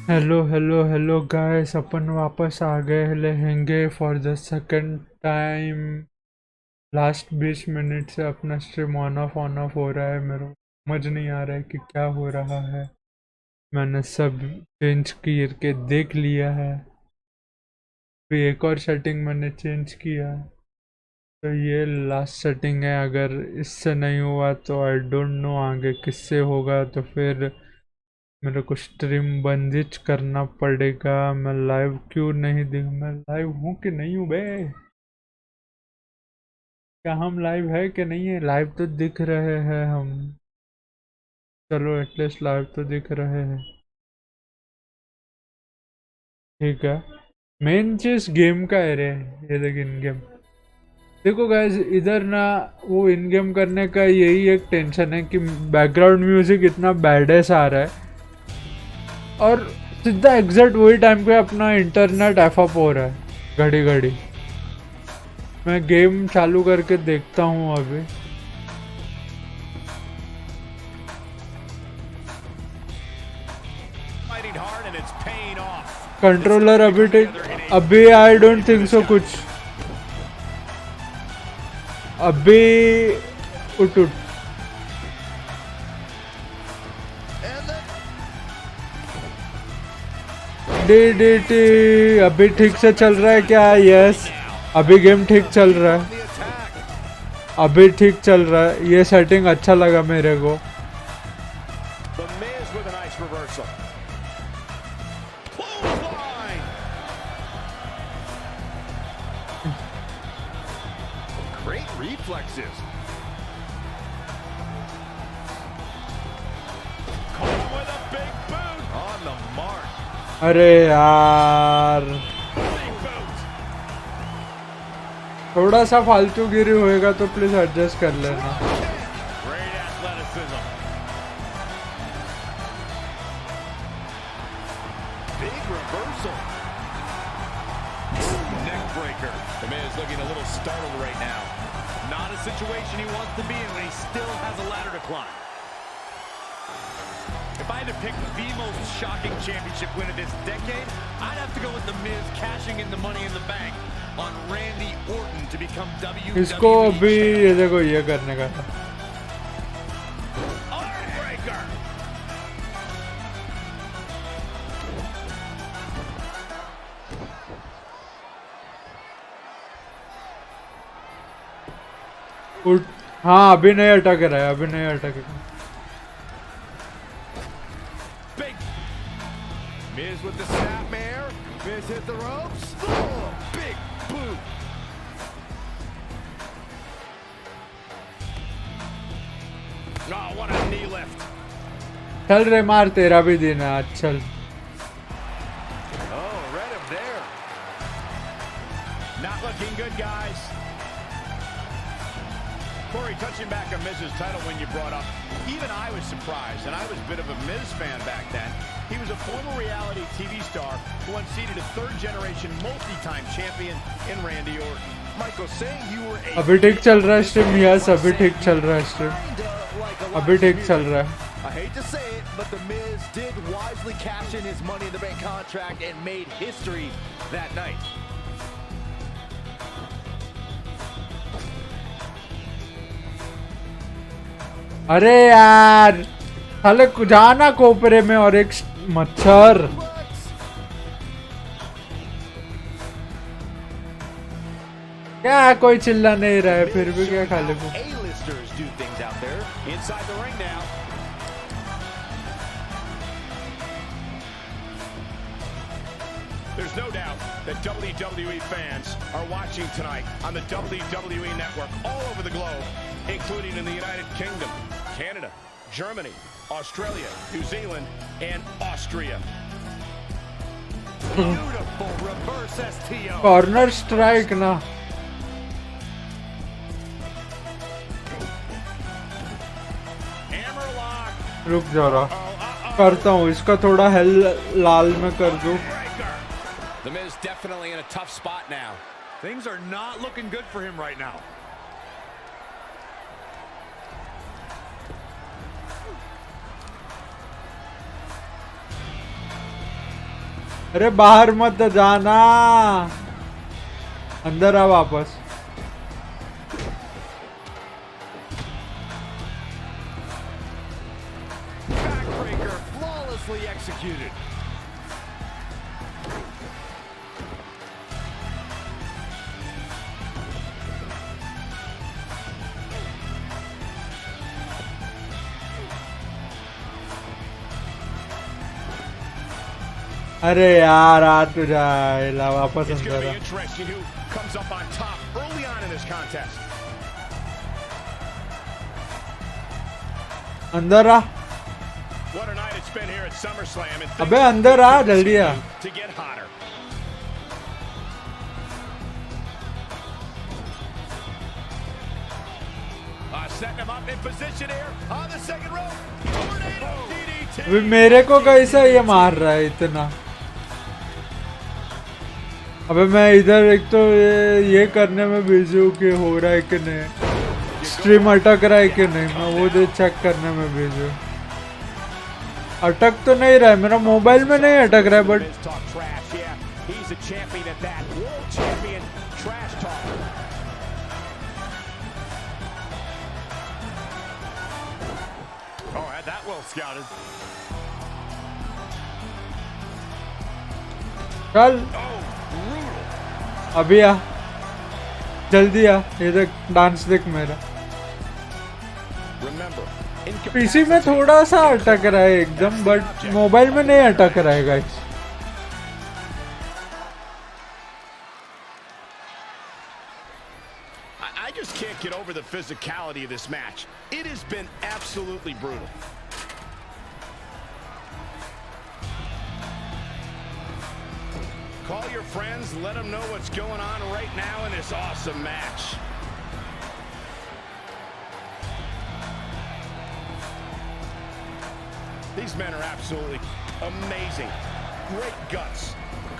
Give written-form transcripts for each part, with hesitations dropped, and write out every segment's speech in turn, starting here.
Hello hello hello guys, अपन वापस आ गए रहेंगे for the second time. Last 20 minute से अपना स्ट्रीम ऑन ऑफ हो रहा है। मेरे को समझ नहीं आ रहा है कि क्या हो रहा है। मैंने सब चेंज करके देख लिया है। फिर एक और सेटिंग मैंने चेंज किया है, तो ये लास्ट सेटिंग है। अगर इससे नहीं हुआ तो आई डोंट नो आगे किससे होगा। तो फिर मेरे को स्ट्रीम बंदिश करना पड़ेगा। मैं लाइव क्यों नहीं दिख, मैं लाइव हूँ कि नहीं हूँ बे? क्या हम लाइव है कि नहीं है? लाइव तो दिख रहे हैं हम। चलो एटलीस्ट लाइव तो दिख रहे हैं। ठीक है। मेन चीज गेम का है रे। ये देख इन गेम। देखो गाइस, इधर ना वो इन गेम करने का यही एक टेंशन है कि बैकग्राउंड म्यूजिक इतना बैडेस आ रहा है, और सीधा एग्जैक्ट वही टाइम पे अपना इंटरनेट एफ अप हो रहा है घड़ी घड़ी। मैं गेम चालू करके देखता हूँ अभी। कंट्रोलर अभी आई डोंट थिंक सो कुछ। अभी उठ उठ। डी अभी ठीक से चल रहा है क्या? यस, अभी गेम ठीक चल रहा है। अभी ठीक चल रहा है। ये सेटिंग अच्छा लगा मेरे को। अरे यार, थोड़ा सा फालतू गिरी होएगा तो प्लीज एडजस्ट कर लेना। Situation he wants to be in when he still has a ladder to climb. If I had to pick the most shocking championship win of this decade, I'd have to go with The Miz cashing in the Money in the Bank on Randy Orton to become WWE इसको अभी ये देखो ये करने का था। उठ। हाँ, अभी नहीं अटक रहा है, अभी नहीं अटक रहा है। Miz with the snapmare. Miz hit the ropes. Oh, big boot. Oh, what a knee lift. चल रे मार, तेरा भी दिन है आज। चल। Oh, read him there. Not looking good, guys. Corey, touching back on Miz's title when you brought up, even I was surprised, and I was a bit of a Miz fan back then. He was a former reality TV star who unseated a third-generation multi-time champion in Randy Orton. Michael, saying you were a... अभी ठीक चल रहा है stream. Yes, अभी ठीक चल रहा है स्ट्रीम। अभी ठीक चल रहा है। I hate to say it, but The Miz did wisely cash in his Money in the Bank contract and made history that night. अरे यार, साले जाना कोपरे में और एक मच्छर। क्या कोई चिल्ला नहीं रहा है, फिर भी क्या खाली को। There's no doubt that WWE fans are watching tonight on the WWE Network all over the globe, including in the United Kingdom, Canada, Germany, Australia, New Zealand, and Austria. Beautiful reverse STO. Corner strike ना। रुक जा रहा, करता हूँ इसका थोड़ा hello लाल में कर दूँ। The Miz definitely in a tough spot now. Things are not looking good for him right now. अरे बाहर मत जाना, अंदर आ वापस। Backbreaker flawlessly executed. अरे यार आ तू जाएला वापस It's going to अंदर be uh. interesting who comes up on top early on in this contest. अंदर आ। What a night it's been here at SummerSlam. And अबे अंदर आ जल्दी आ। to get hotter. Setting him up in position here on the second rope. Tornado DDT. अबे मेरे को कैसा ये मार रहा है इतना? अबे मैं इधर एक तो ये करने में बिजी हूँ कि हो रहा है कि नहीं, स्ट्रीम अटक रहा है कि नहीं, मैं वो दे चेक करने में बिजी हूँ। अटक तो नहीं रहा है, मेरा मोबाइल में नहीं अटक रहा है, बट चल अभी आ, जल्दी आ, ये देख डांस देख मेरा। पीसी में थोड़ा सा अटक रहा है एकदम, बट मोबाइल में नहीं अटक रहा है guys. I just can't get over the physicality of this match. It has been absolutely brutal. Call your friends, let them know what's going on right now in this awesome match. These men are absolutely amazing. Great guts,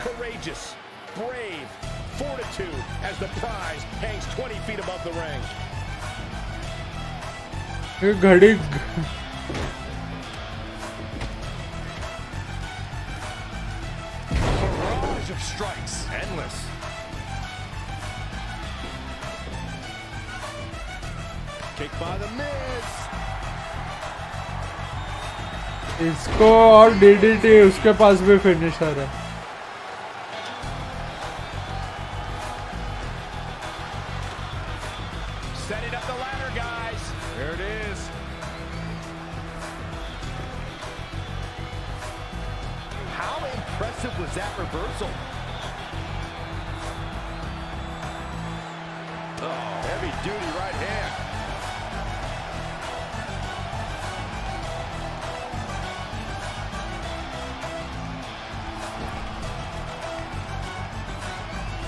courageous, brave, fortitude as the prize hangs 20 feet above the ring. ये घड़ी Barrage of strikes, endless. Kick by the Miz. इसको और DDT, उसके पास भी finisher है। Setting up the ladder, guys. There it is. How impressive was that reversal? Oh, heavy duty right hand.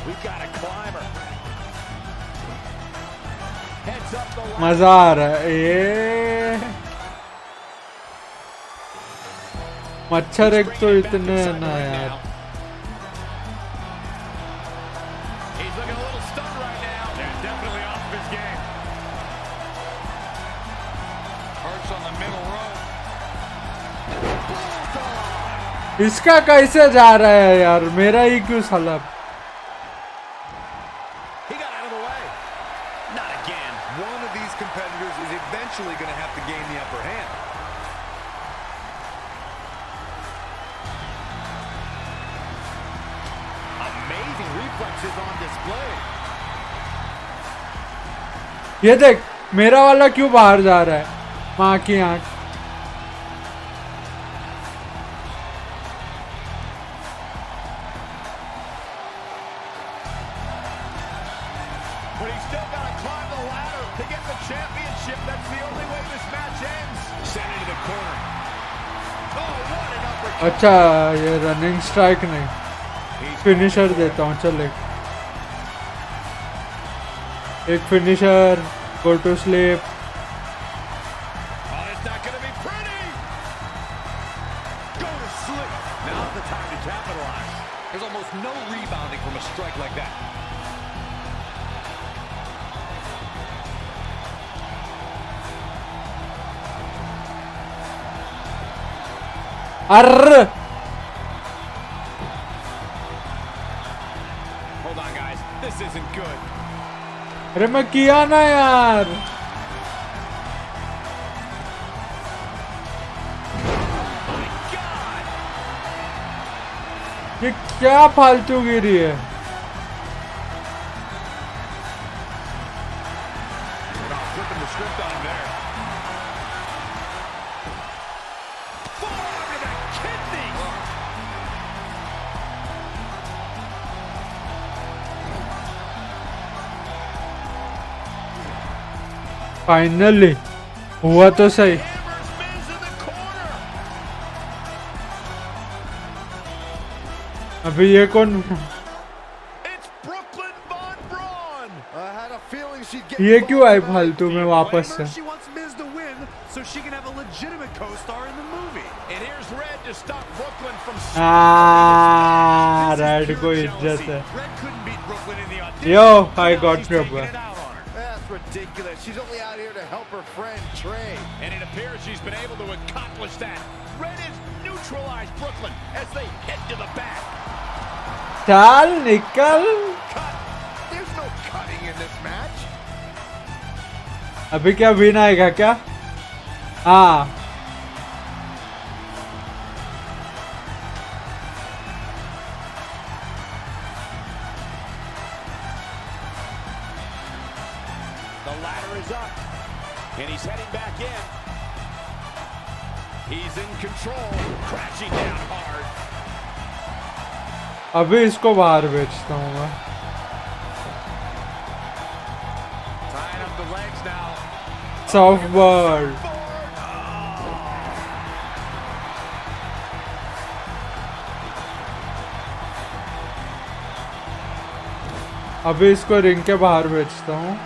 We've got a climber. Heads up the ladder. मजा आ रहा है ये। मच्छर एक तो इतने है ना यार। He's looking a little stunned right now. Yeah, definitely off of his game. Perch on the middle rope. Bulldog. इसका कैसे जा रहा है यार, मेरा ही क्यों साला। He got out of the way. Not again. One of these competitors is eventually going to have to gain the upper hand. Amazing reflexes on display. ये देख मेरा वाला क्यों बाहर जा रहा है, माँ की आंख। But he's still got to climb the ladder to get the championship. That's the only way this match ends. Sent into the corner. Oh, what an uppercut. अच्छा ये रनिंग स्ट्राइक नहीं, फिनिशर देता हूँ। चल एक finisher, go to sleep. Oh, it's not going to be pretty. Go to sleep. Now's the time to capitalize. There's almost no rebounding from a strike like that. अर्र अरे मैं किया ना यार। ये क्या फालतू गिरी है। Flipping the script on there. Forearm to the kidney. Finally हुआ तो सही। Hammers Miz in the corner. अभी ये कौन? It's Brooklyn Von Braun. I had a feeling she'd get ये क्यों आई involved tonight. फालतू में वापस से? She wants Miz to win so she can have a legitimate co-star in the movie. And here's Red to stop Brooklyn from red को इज्जत है। Red couldn't beat Brooklyn in the audition. Yo, I got She's trouble. taking it out on her. That's ridiculous. She's only out here to help her friend Trey. And it appears she's been able to accomplish that. Red has neutralized Brooklyn as they head to the back. चल निकल। Cut. There's no cutting in this match. अभी क्या win आएगा क्या? हाँ The ladder is up, and he's heading back in. He's in control, crashing down hard. अभी इसको बाहर बेचता हूँ मैं। Tying up the legs now. Soft ball. अभी इसको रिंग के बाहर बेचता हूँ।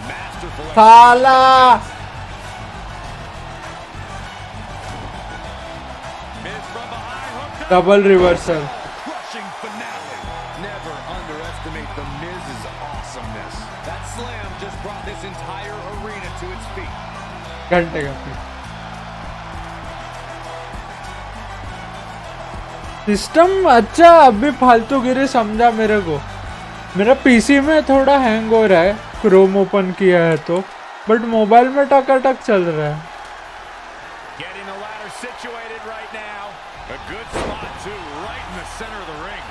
Masterful. साला Miz from behind, hooked up. Double reversal. Crushing finale. Never underestimate the Miz's awesomeness. That slam just brought this entire arena to its feet. घंटे का system अच्छा। अभी फालतू गिरे समझा मेरे को। मेरा पीसी में थोड़ा हैंग हो रहा है, क्रोम ओपन किया है तो, बट मोबाइल में टकाटक चल रहा है। Getting the ladder situated right now. A good spot too, right in the center of the ring.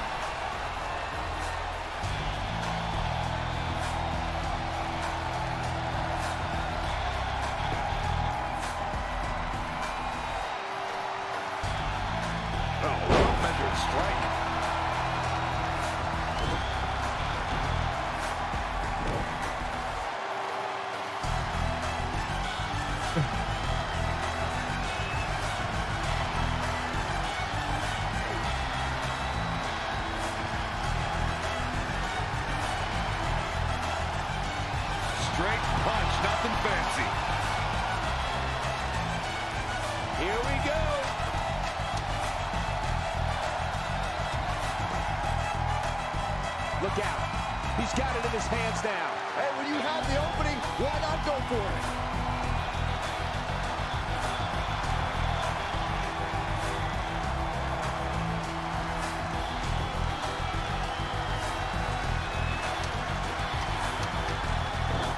Oh, well-measured strike. Straight punch, nothing fancy. Here we go. Look out. He's got it in his hands now. Hey, when you have the opening, why not go for it?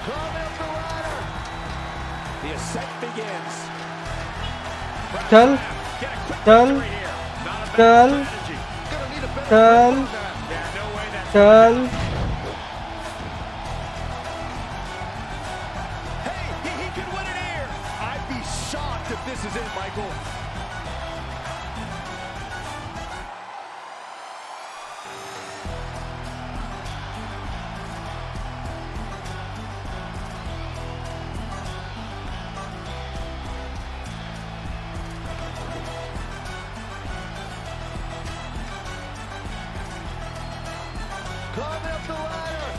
Climb up the ladder. The ascent begins. चल Get a quick चल victory here. Not a bad चल strategy. Gonna need a better चल grip on that. Yeah, no way that's चल। Hey, he could win it here. I'd be shocked if this is it, Michael. Climbing up the ladder.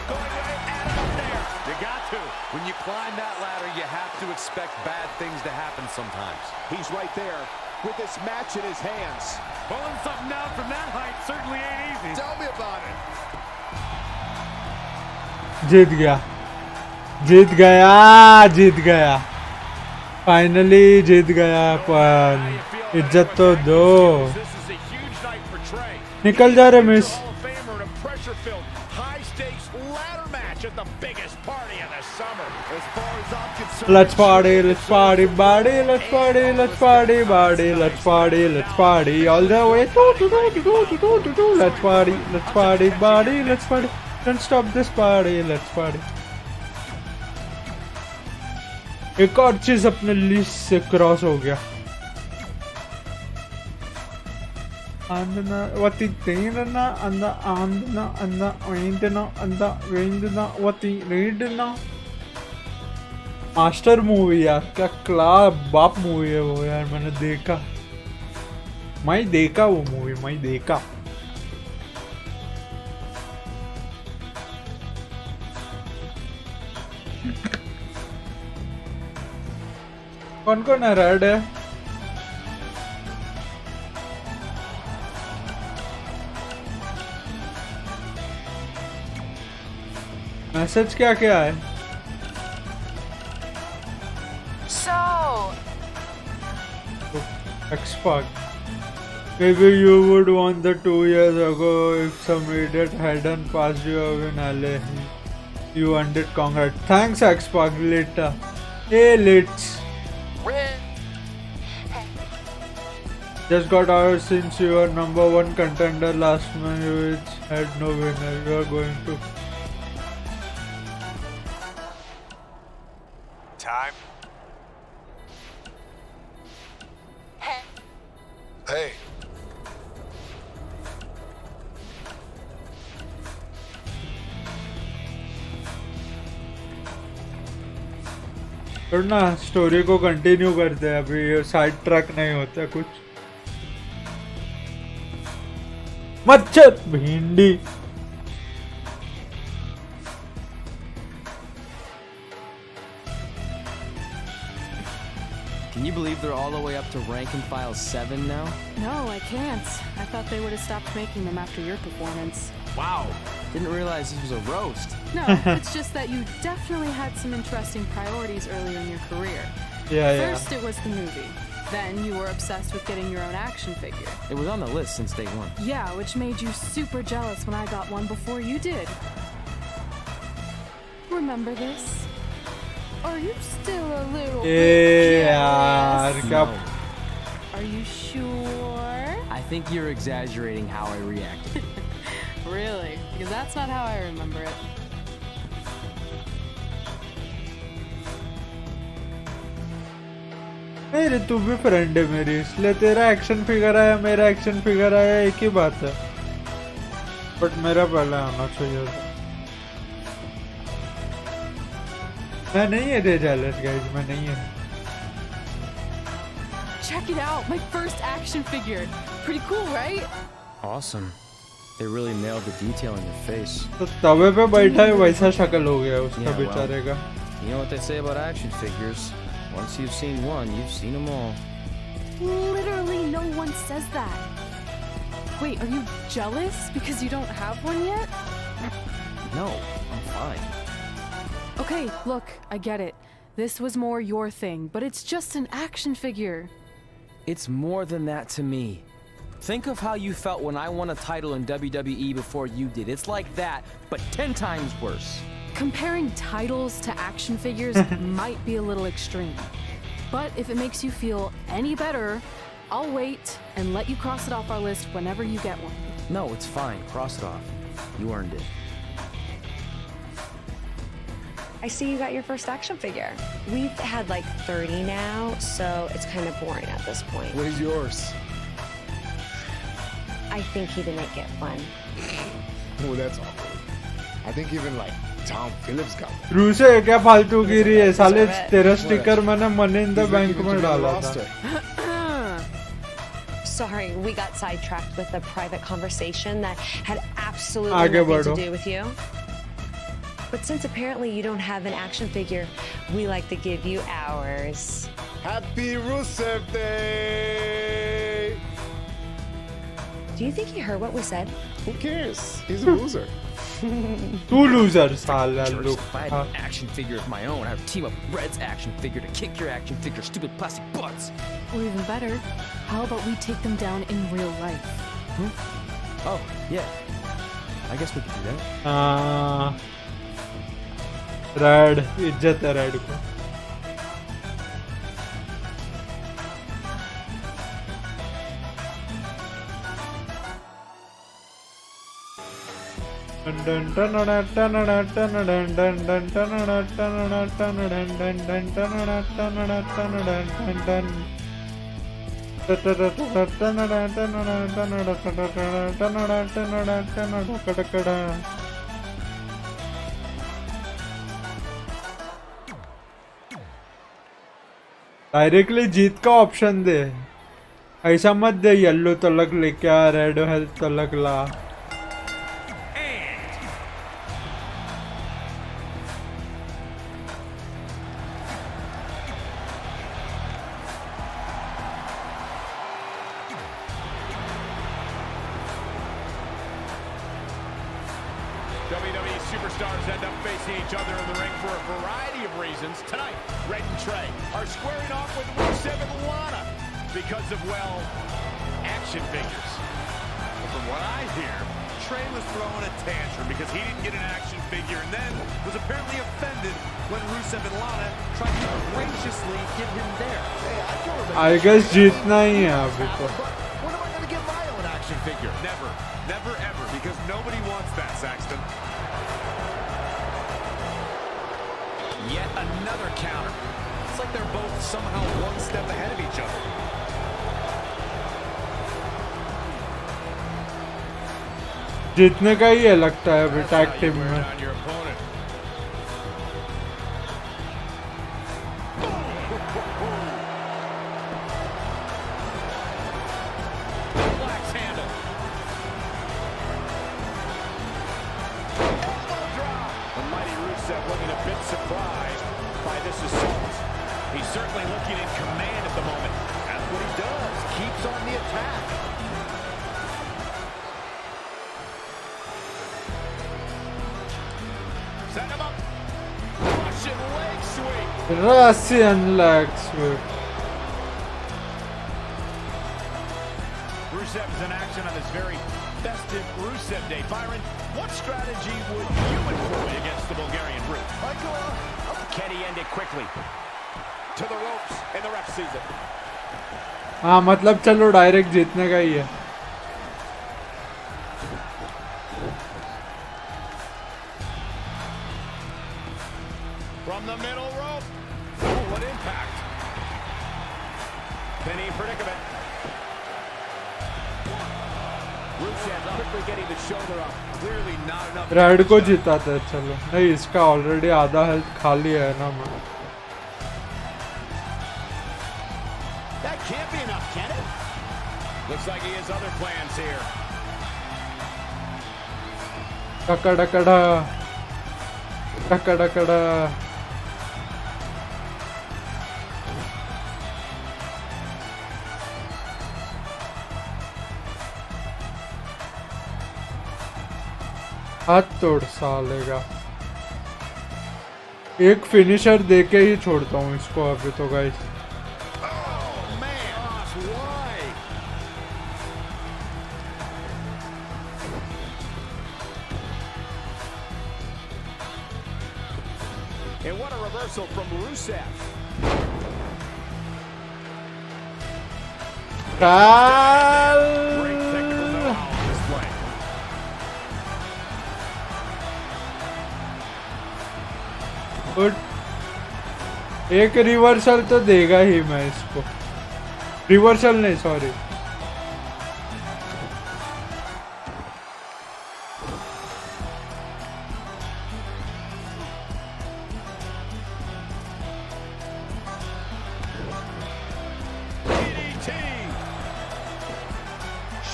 Going right at him up there. You got to. When you climb that ladder, you have to expect bad things to happen sometimes. He's right there with this match in his hands. Pulling something down from that height certainly ain't easy. Tell me about it. जीत गया जीत गया जीत गया। Finally जीत गया अपन, इज्जत तो दो। निकल जा रे miss. Let's party, let's party, body, let's party, let's party, body, let's party, let's party, all the way to. Let's party, body, let's party, don't stop this party, let's party. एक और चीज अपने लिस्ट से cross हो गया। आंदना वती तेरना अंदा आंदना अंदा वेंदना अंदा वेंदना वती रेडना। Master movie यार, क्या क्लास बाप मूवी है वो यार, मैंने देखा, मैं देखा वो मूवी, मैं देखा। कौन कौन है? रेड है, मैसेज क्या क्या है? X-Pac. Maybe you would want the 2 years ago if some idiot hadn't passed you up in LA. You earned it, congrats. Thanks X-Pac, later. Hey Litz. Just got out since you were #1 contender last month which had no winner. You are going to time. Hey. और ना story को continue करते हैं, अभी side track नहीं होता कुछ। मच्छर भिंडी। Can you believe they're all the way up to rank and file 7 now? No, I can't. I thought they would have stopped making them after your performance. Wow. Didn't realize this was a roast. No, it's just that you definitely had some interesting priorities earlier in your career. Yeah. First it was the movie. Then you were obsessed with getting your own action figure. It was on the list since day one. Yeah, which made you super jealous when I got one before you did. Remember this? Are you still a little bit jealous? No. Are you sure? I think you're exaggerating how I reacted. Really? Because that's not how I remember it. नहीं रे, तू भी friend है मेरी, इसलिए तेरा action figure आया, मेरा एक्शन फिगर आया, एक ही बात है। बट मेरा पहले आना चाहिए था। मैं नहीं है दे jealous guys, मैं नहीं है। Check it out, my first action figure. Pretty cool, right? Awesome. They really nailed the detail in your face. तो तवे पे बैठा है वैसा शक्ल हो गया उसका Yeah, well, बेचारे का। You know what they say about action figures? Once you've seen one, you've seen them all. Literally no one says that. Wait, are you jealous because you don't have one yet? No, I'm fine. Okay, look, I get it. This was more your thing, but it's just an action figure. It's more than that to me. Think of how you felt when I won a title in WWE before you did. It's like that, but 10 times worse. Comparing titles to action figures might be a little extreme. But if it makes you feel any better, I'll wait and let you cross it off our list whenever you get one. No, it's fine. Cross it off. You earned it. I see you got your first action figure. We've had like 30 now, so it's kind of boring at this point. What is yours? I think he didn't get one. Oh, that's awkward. I think even like Tom Phillips got one. रूसे क्या फालतू गिरी है साले, तेरा sticker मैंने money in the bank में डाला था। Sorry, we got sidetracked with a private conversation that had absolutely nothing to do with you. But since apparently you don't have an action figure, we like to give you ours. Happy Rusev Day! Do you think he heard what we said? Who cares? He's a loser. Two losers, साला George, लोग. if I had an action figure of my own, I would team up with Red's action figure to kick your action figure stupid plastic butts. Or even better, how about we take them down in real life? Oh, yeah. I guess we could do that. Red, इज्जत है Red को. Directly जीत का option दे. ऐसा मत दे yellow तलक लेके आ, red health तलक ला. WWE superstars end up facing each other in the ring for a variety of reasons. Tonight, Red and Trey are squaring off with Rusev and Lana because of, well, action figures. But from what I hear, Trey was throwing a tantrum because he didn't get an action figure and then was apparently offended when Rusev and Lana tried to graciously give him theirs. Hey, I don't remember. I guess जीतना ही है अभी तो. When am I going to get my own action figure? Never. Never ever, because nobody wants that, Saxton. Yet another counter. It's like they're both somehow one step ahead of each other. जीतने का ही है लगता है अभी tag team में. On your opponent. Black's handle. Elbow drop. The mighty Rusev looking a bit surprised by this assault. He's certainly looking in command at the moment. That's what he does. Keeps on the attack. Set him up. Russian leg sweep. Russian leg sweep. Rusev is in action on this very festive Rusev Day. Byron, what strategy would you employ against the Bulgarian Brute? Can he end it quickly? To the ropes, and the ref sees it. हाँ मतलब चलो direct जीतने का ही है. From the middle rope. Oh, what impact. Penny predicament. Rusev quickly getting the shoulder up. Clearly not enough. Red को जिताते हैं चलो. नहीं इसका ऑलरेडी आधा हेल्थ खाली है ना. That can't be enough, can it? Looks like he has other plans here. टकड़ा टकड़ा. हाथ तोड़ साले का. एक फिनिशर देके ही छोड़ता हूँ इसको अभी तो guys. Oh, man. Why? And what a reversal from Rusev. Great technical know-how on display. Good. एक रिवर्सल तो देगा ही मैं इसको. रिवर्सल नहीं sorry. DDT.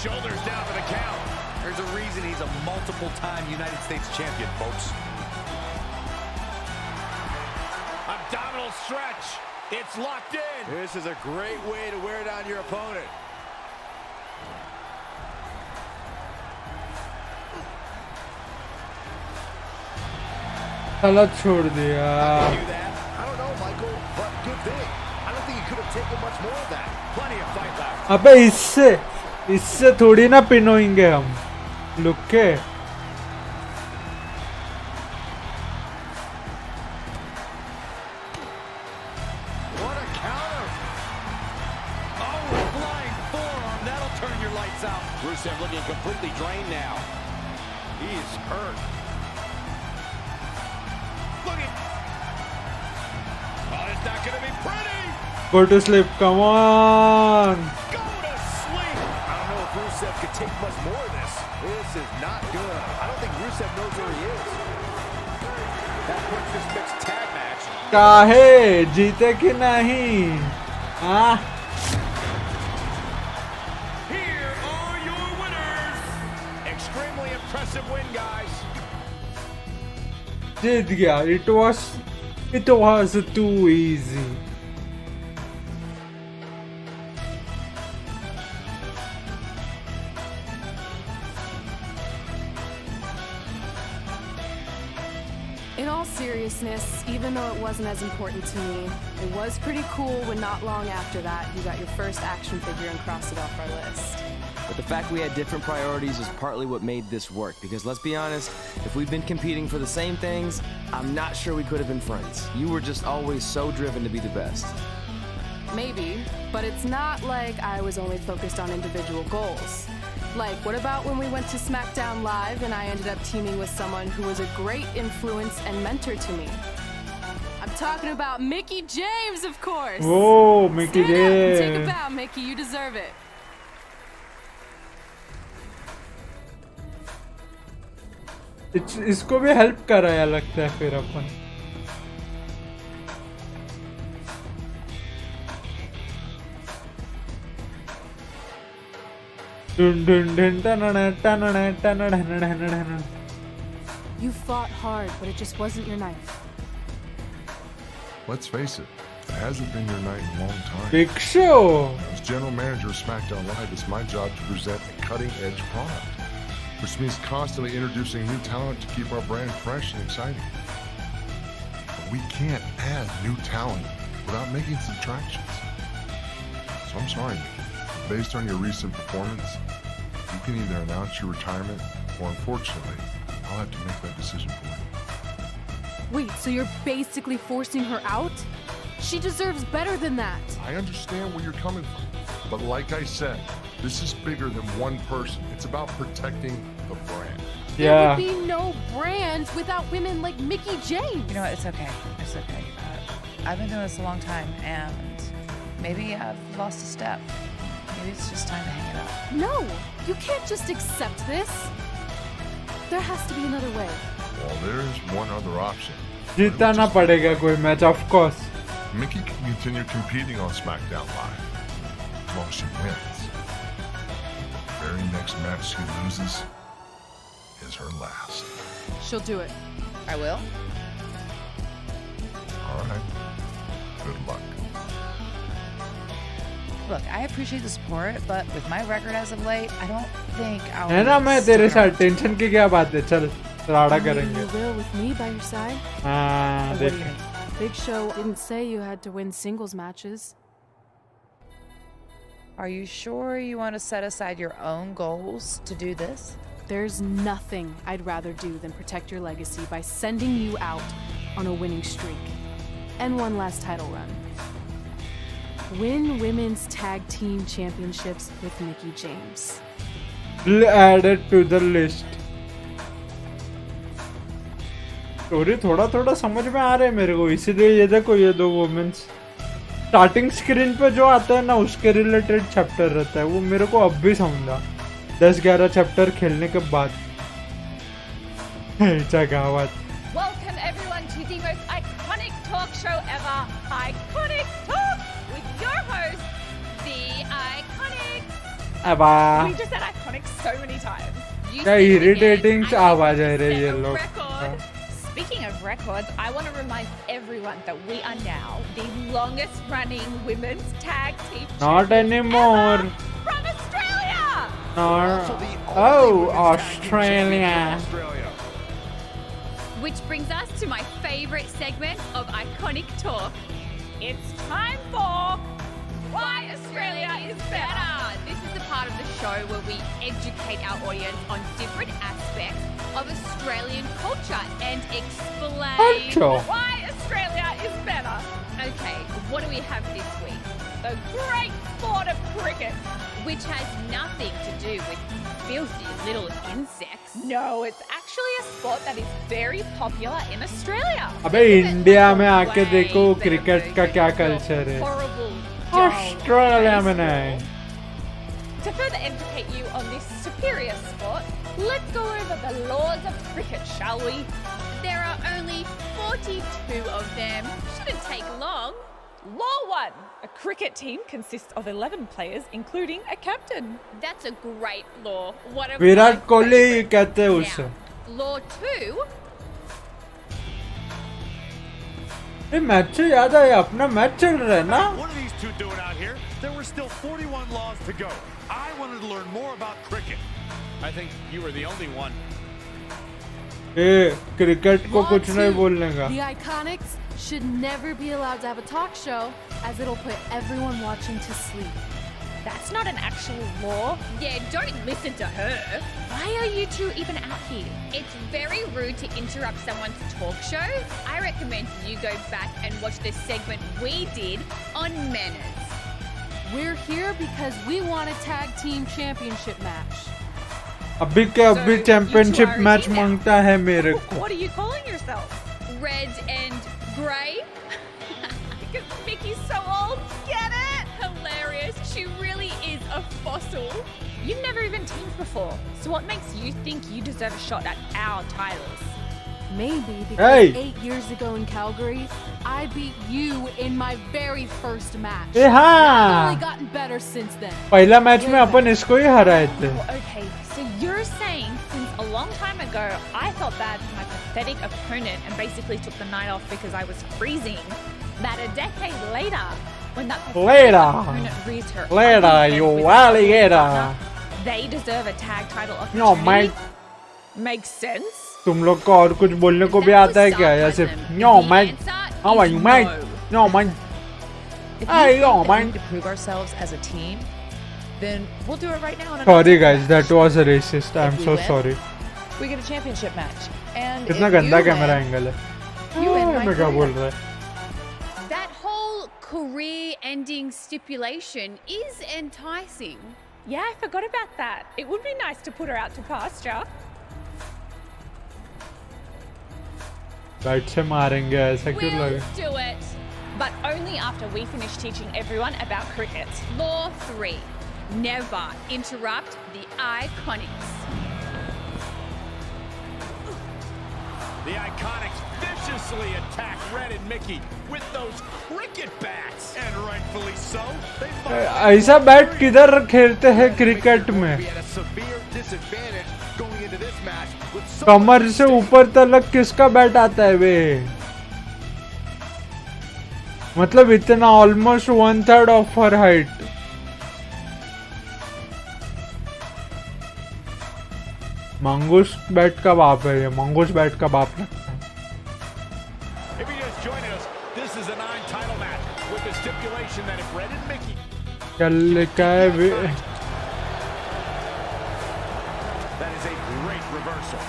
Shoulders down for the count. There's a reason he's a multiple-time United States champion, folks. Abdominal stretch. It's locked in. This is a great way to wear down your opponent. साला छोड़ दिया. Do that? I don't know, Michael, but good thing. I don't think he could have taken much more of that. Plenty of fight left. अबे इससे थोड़ी ना pin होंगे हम. Look के. What a counter. Oh, flying forearm. That'll turn your lights out. Rusev looking completely drained now. He is hurt. Look at. Oh, it's not going to be pretty. Go to sleep. Come on. Go to sleep. I don't know if Rusev could take much more of this. This is not good. I don't think Rusev knows where he is. That puts this mixed tag match. काहे जीते कि नहीं? हाँ. Here are your winners. Extremely impressive win, guys. जीत गया. It was too easy. In all seriousness, even though it wasn't as important to me, it was pretty cool when not long after that you got your first action figure and crossed it off our list. But the fact we had different priorities is partly what made this work. Because let's be honest, if we'd been competing for the same things, I'm not sure we could have been friends. You were just always so driven to be the best. Maybe, but it's not like I was only focused on individual goals. Like, what about when we went to SmackDown Live and I ended up teaming with someone who was a great influence and mentor to me? I'm talking about Mickie James, of course! Oh, Mickie Stand up and James. take a bow, Mickie, you deserve it. इसको भी help कराया लगता है फिर अपन. You fought hard, but it just wasn't your night. Let's face it, it hasn't been your night in a long time. Big Show. As general manager of SmackDown Live, it's my job to present a cutting-edge product, which means constantly introducing new talent to keep our brand fresh and exciting. But we can't add new talent without making subtractions. So I'm sorry, Mickie. Based on your recent performance, you can either announce your retirement, or unfortunately, I'll have to make that decision for you. Wait, so you're basically forcing her out? She deserves better than that. I understand where you're coming from, but like I said, this is bigger than one person. It's about protecting the brand. There would be no brand without women like Mickie James. You know what? It's okay. It's okay. I've been doing this a long time, and maybe I've lost a step. Maybe it's just time to hang it up. No, you can't just accept this. There has to be another way. Well, there's one other option. जीतना पड़ेगा कोई match, of course. Mickie can continue competing on SmackDown Live as long as she wins. The very next match she loses is her last. She'll do it. I will. All right. Good luck. Look, I appreciate the support, but with my record as of late, I don't think I'll. है ना, मैं तेरे साथ tension की क्या बात है. चल राड़ा Maybe करेंगे. you will with me by your side. हाँ What do you देख. mean? Big Show didn't say you had to win singles matches. Are you sure you want to set aside your own goals to do this? There's nothing I'd rather do than protect your legacy by sending you out on a winning streak. And one last title run. Win women's tag team championships with Mickie James. Add it to the list. Story थोड़ा थोड़ा समझ में आ रहा है मेरे को, इसीलिए ये देखो ये दो वुमेन्स स्टार्टिंग स्क्रीन पे जो आता है ना उसके रिलेटेड चैप्टर रहता है, वो मेरे को अब भी समझा 10-11 चैप्टर खेलने के बाद. जगावत. Welcome everyone to the most iconic talk show ever, Iconic Talk, with your host, the Iconic. अबा We just said iconic so many times. You क्या said it इरिटेटिंग again. आवाज है रे Set ये a लोग. record. Speaking of records, I want to remind everyone that we are now the longest running women's tag team Not champions anymore. ever from Australia. Oh, Australia. Which brings us to my favorite segment of Iconic Talk. It's time for Why Australia is Better. This is the part of the show where we educate our audience on different aspects of Australian culture and explain why Australia is better. Okay, what do we have this week? The great sport of cricket, which has nothing to do with filthy little insects. No, it's actually a sport that is very popular in Australia. अबे India में आके देखो cricket का क्या culture है Australia में नहीं. To further educate you on this superior sport, let's go over the laws of cricket, shall we? There are only 42 of them. Shouldn't take long. Law 1. A cricket team consists of 11 players, including a captain. That's a great law. One of Virat Kohli कहते हैं उसे. Law 2. ये match से याद आया अपना match चल रहा है ना. What are these two doing out here? There were still 41 laws to go. I wanted to learn more about cricket. I think you were the only one. A cricket को कुछ नहीं बोलने का. The Iconics should never be allowed to have a talk show, as it'll put everyone watching to sleep. That's not an actual law. Yeah, don't listen to her. Why are you two even out here? It's very rude to interrupt someone's talk show. I recommend you go back and watch the segment we did on manners. We're here because we want a tag team championship match. अभी के अभी championship match मांगता है मेरे को. What are you calling yourself? Red and grey? Because Mickey's so old. Get it? Hilarious. She really is a fossil. You've never even teamed before, so what makes you think you deserve a shot at our titles? Maybe because 8 years ago in Calgary, I beat you in my very first match. ए हाँ. I've only gotten better since then. पहला match में अपन इसको ही हराए थे. Okay, so you're saying since a long time ago I felt bad for my pathetic opponent and basically took the night off because I was freezing, that a decade later, when that pathetic opponent reared her ugly you head with alligator. they deserve a tag title No, opportunity? Makes sense? तुम लोग को और कुछ बोलने को भी आता है क्या? या सिर्फ no match, how are you mate? No man. Hey, yo man. We need to prove ourselves as a team. Then we'll do it right now. Sorry guys, that was a racist. I'm so sorry. We get a championship match. And कितना गंदा camera angle है. मैं क्या बोल रहा है? That whole career-ending stipulation is enticing. Yeah, I forgot about that. It would be nice to put her out to pasture. Bat से मारेंगे ऐसा क्यों We'll लगे? do it. But only after we finish teaching everyone about cricket. Law 3. Never interrupt the Iconics. The Iconics viciously attack Red and Mickey with those cricket bats. And rightfully so. They ऐसा bat किधर खेलते हैं cricket में? कमर से ऊपर तक किसका bat आता है वे? मतलब इतना almost 1/3 of her height. Mongoose bat का बाप है ये. मंगूस बैट का बाप लगता है. If you just joined us, this is an Untitled match with the stipulation that if Red and Mickey क्या लिखा है वे? That is a great reversal.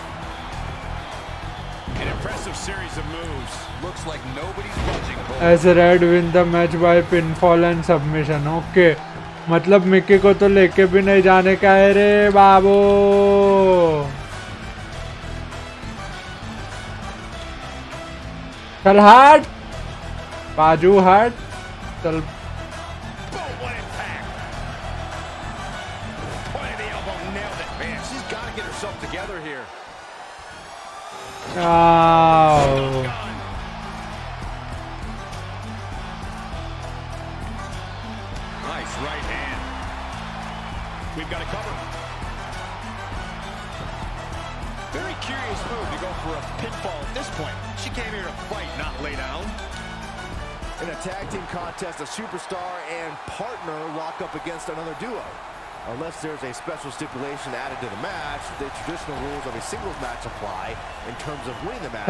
An impressive series of moves. looks like nobody's budging. As Red win the match by pinfall and submission. Okay. मतलब Mickey को तो लेके भी नहीं जाने का है रे बाबू. चल हट बाजू हट चल. Together here. Nice right hand. We've got a cover. Very curious move to go for a pinfall at this point. She came here to fight, not lay down. In a tag team contest, a superstar and partner lock up against another duo. Unless there's a special stipulation added to the match, the traditional rules of a singles match apply in terms of winning the match.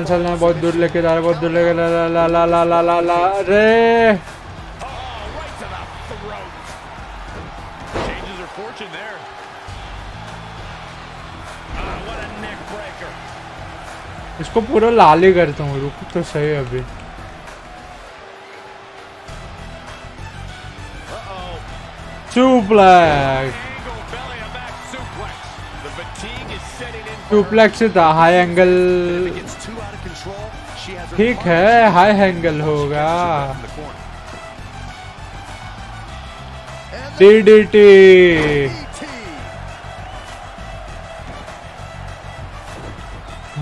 चलना बहुत दूर लेके जा रहा है, बहुत दूर लेके ला ला ला ला ला ला ला अरे Right to the throat. Changes her fortune there. What a neck breaker. इसको पूरा लाल ही करता हूँ, रुक तो सही अभी। Suplex. Suplex था, हाई एंगल ठीक है, हाई एंगल होगा। DDT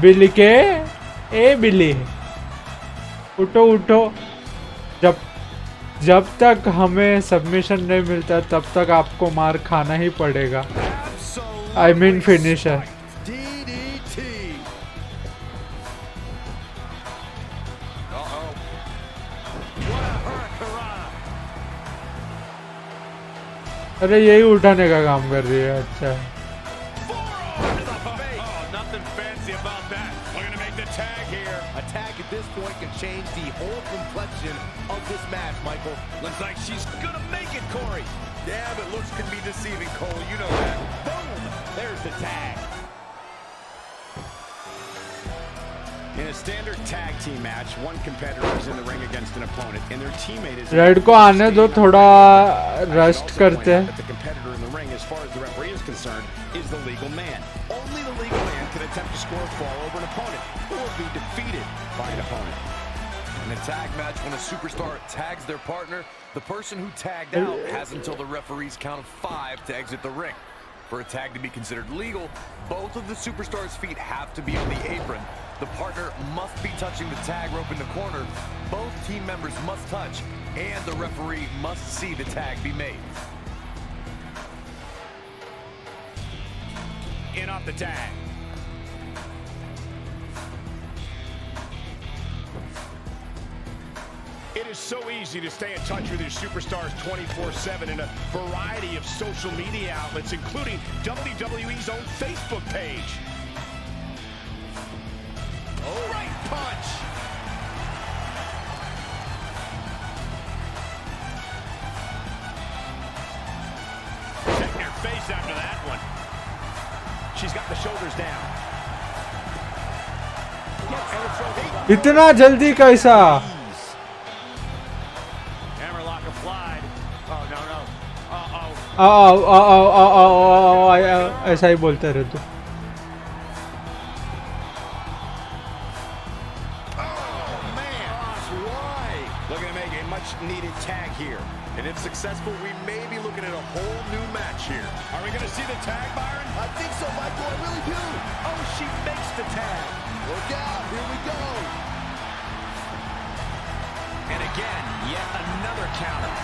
बिली के ए बिली उठो उठो, जब तक हमें सबमिशन नहीं मिलता तब तक आपको मार खाना ही पड़ेगा। I mean finisher. अरे यही उठाने का काम कर रही है, अच्छा। This point can change the whole complexion of this match, Michael. Looks like she's gonna make it, Corey. Yeah, but looks can be deceiving, Cole. You know that. Boom! There's the tag. In a standard tag team match, one competitor is in the ring against an opponent, and their teammate is. Red को आने दो, थोड़ा rest करते हैं। The competitor in the ring, as far as the referee is concerned, is the legal man. Only the legal man can attempt to score a fall over an opponent or be defeated by an opponent. In a tag match, when a superstar tags their partner, the person who tagged out has until the referee's count of 5 to exit the ring. For a tag to be considered legal, both of the superstars' feet have to be on the apron. The partner must be touching the tag rope in the corner. Both team members must touch, and the referee must see the tag be made. In off the tag. It is so easy to stay in touch with your superstars 24/7 in a variety of social media outlets, including WWE's own Facebook page. Oh, right punch. Checking her face after that one. She's got the shoulders down. इतना जल्दी कैसा? Hammerlock applied. Oh no no. ऐसा ही बोलते रहे तू। Needed tag here, and if successful, we may be looking at a whole new match here. Are we going to see the tag, Byron? I think so, Michael. I really do. Oh, she makes the tag. Look out! Here we go. And again, yet another counter.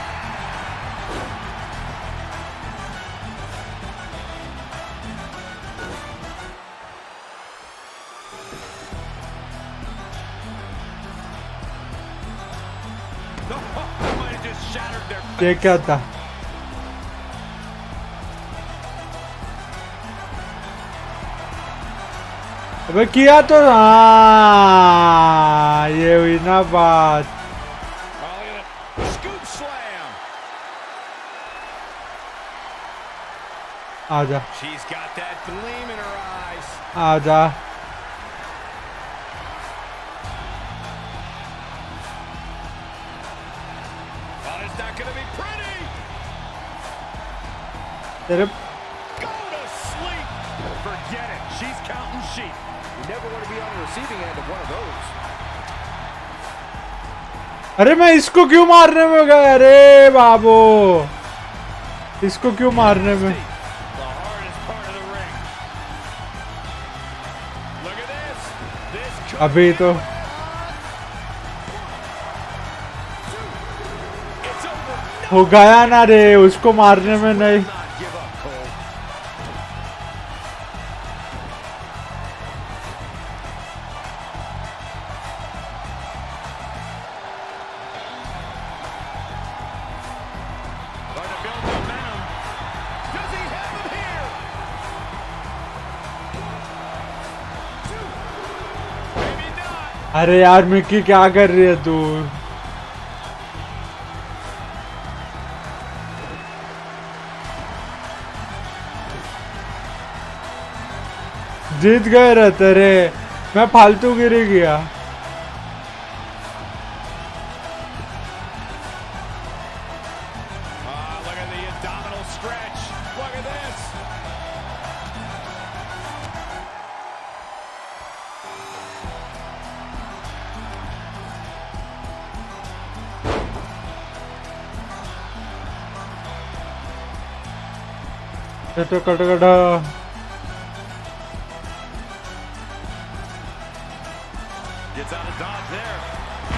ये क्या था? अबे किया तो, हाँ ये हुई ना बात। आजा आजा। तेरे Go to sleep. Forget it. She's counting sheep. You never want to be on the receiving end of one of those. अरे मैं इसको क्यों मारने में गया? अरे बाबू, इसको क्यों मारने में? अभी तो हो गया ना रे, उसको मारने में नहीं। अरे यार मिक्की क्या कर रही है तू? जीत गए रहते रे, मैं फालतू गिरी गया। Look at the abdominal stretch. Look at this. ये तो कटकटा। Gets out of dodge there.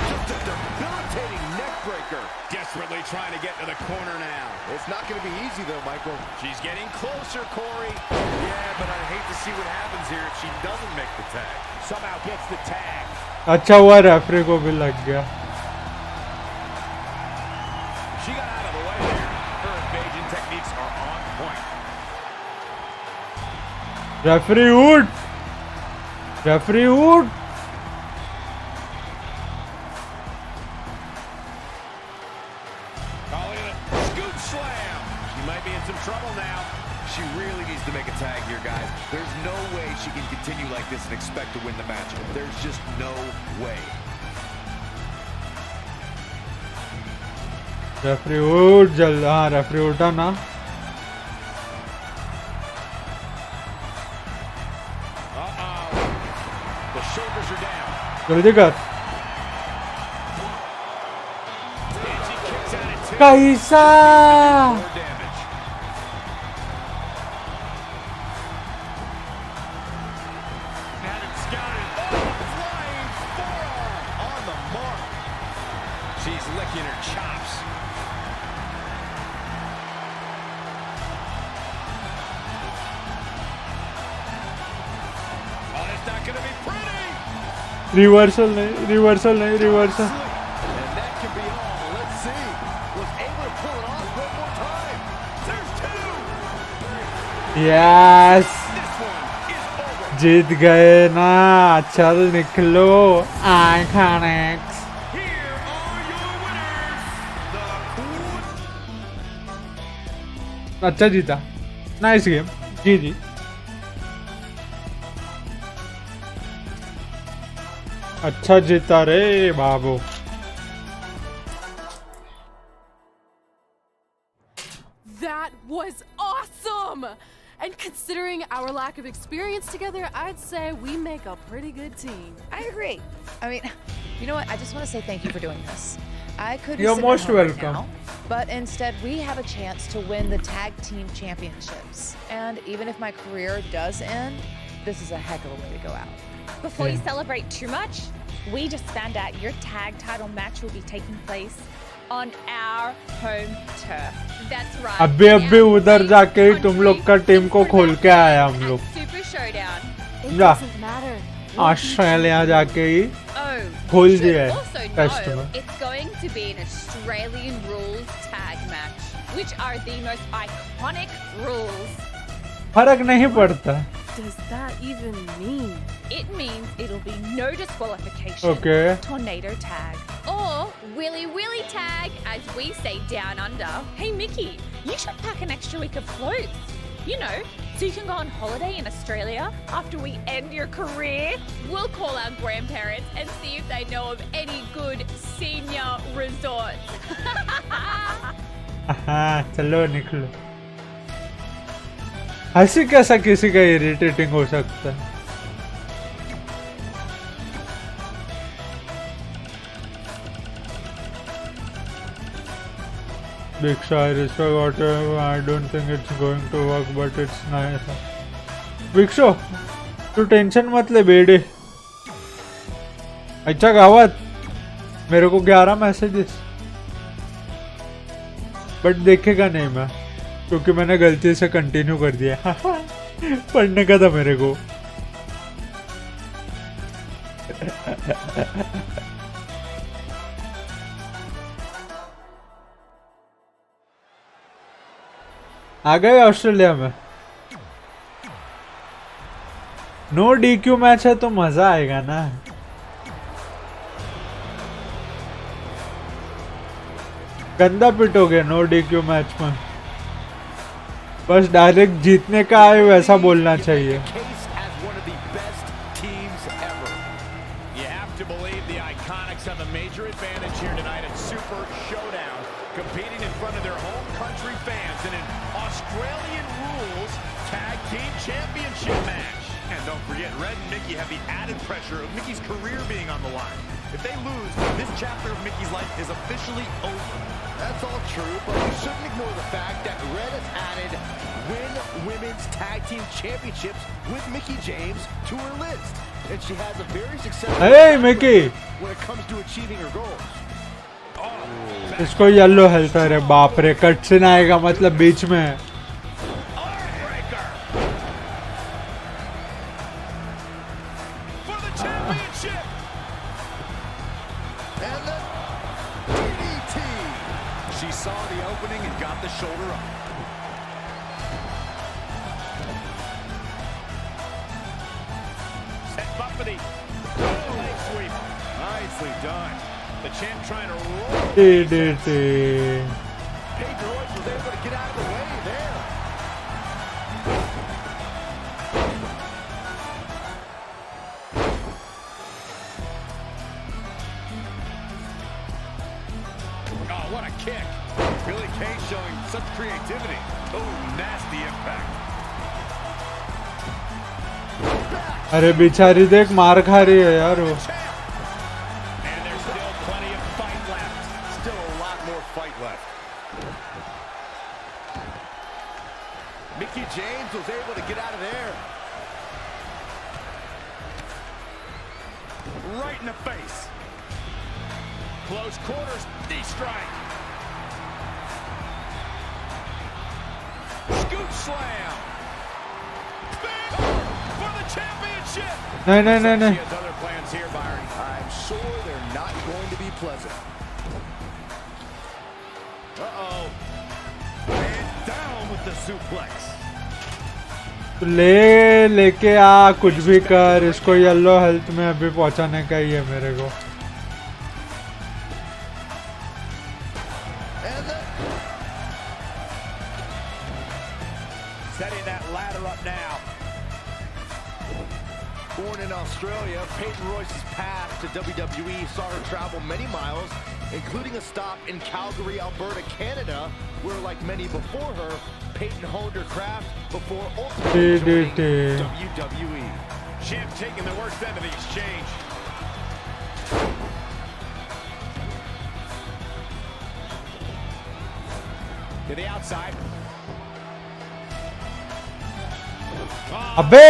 Just a debilitating neck breaker. Desperately trying to get to the corner now. It's not going to be easy though, Michael. She's getting closer, Corey. Yeah, but I'd hate to see what happens here if she doesn't make the tag. Somehow gets the tag. अच्छा हुआ referee को भी लग गया। She got out of the way there. Her evasion techniques are on point. Referee उठ, referee उठ। Calling it a scoop slam. She might be in some trouble now. She really needs to make a tag here, guys. There's no way she can continue like this and expect to win the match. There's just no way. Referee उठ जल्द। हाँ referee उठा ना। The shoulders are down. जल्दी कर। And she kicks out at two. कैसा? More damage. Had it scouted. Oh, flying forearm on the mark. She's licking her chops. Oh, it's not going to be pretty. Reversal नहीं, reversal नहीं, reversal. And that could be all. Let's see. Was able to pull it off one more time. There's two. Yes, This one is over. जीत गए ना। चल निकलो iconics. Here are your winners. The अच्छा जीता, nice game, जी जी। अच्छा जीता रे बाबू। That was awesome! And considering our lack of experience together, I'd say we make a pretty good team. I agree. I mean, you know what? I just want to say thank you for doing this. I could be You're sitting at most home right welcome. now, but instead we have a chance to win the tag team championships. And even if my career does end, this is a heck of a way to go out. Before you celebrate too much, we just found out your tag title match will be taking place on our home turf. That's right. अभी अभी उधर जाके ही तुम लोग का team को खोल के आया हम लोग। Super Showdown. It Yeah. doesn't matter. Australia जाके ही Oh, खोल you should दिया है also टेस्ट know में। it's going to be an Australian rules tag match, which are the most iconic rules. फर्क नहीं पड़ता। Does that even mean? It means it'll be no disqualification. Okay. Tornado tag. Or Willy Willy tag, as we say down under. Hey Mickey, you should pack an extra week of clothes. You know, so you can go on holiday in Australia after we end your career. We'll call our grandparents and see if they know of any good senior resorts. हाँ चलो निकलो। हंसी कैसा किसी का irritating हो सकता है? Big sigh, respect whatever. I don't think it's going to work, but it's nice. Big Show, तू टेंशन मत ले बेटे। अच्छा गावत, मेरे को 11 मैसेजेस, बट देखेगा नहीं मैं, क्योंकि मैंने गलती से कंटिन्यू कर दिया। पढ़ने का था मेरे को। आ गए ऑस्ट्रेलिया में। नो डीक्यू मैच है तो मजा आएगा ना। गंदा पिटोगे नो DQ मैच में, बस डायरेक्ट जीतने का है वैसा बोलना चाहिए। Have a major advantage here tonight at Super Showdown, competing in front of their home country fans in an Australian rules tag team championship match. And don't forget, Red and Mickey have the added pressure of Mickey's career being on the line. If they lose, this chapter of Mickey's life is officially over. That's all true, but we shouldn't ignore the fact that Red has added Women's Tag Team Championships with Mickey James to her list. And she has a very successful Hey Mickey, when it comes to achieving her goals. इसको yellow health है, बाप रे, cut से ना आएगा मतलब बीच में। She saw the opening and got the shoulder up. Set up for the leg sweep. Nicely done. The champ trying to roll. DDT. Paige Royce was able to get out of the way there. Oh, what a kick. Billy Kay showing such creativity. Oh, nasty impact. अरे बेचारी देख मार खा रही है यार वो। And there's still plenty of fight left. Still a lot more fight left. Mickey James was able to get out of there. Right in the face. Close quarters, knee strike. Scoop slam. Big for the championship. नहीं नहीं नहीं नहीं। She has other plans here, Byron. I'm sure they're not going to be pleasant. Uh-oh. And down with the suplex. लेके आ, कुछ भी कर, इसको yellow health में अभी पहुंचाने का ही है मेरे को। Setting that ladder up now. Born in Australia, Peyton Royce's path to WWE saw her travel many miles, including a stop in Calgary, Alberta, Canada, where, like many before her, Peyton honed her craft before ultimately joining WWE. Champ taking the worst end of the exchange. To the outside. अबे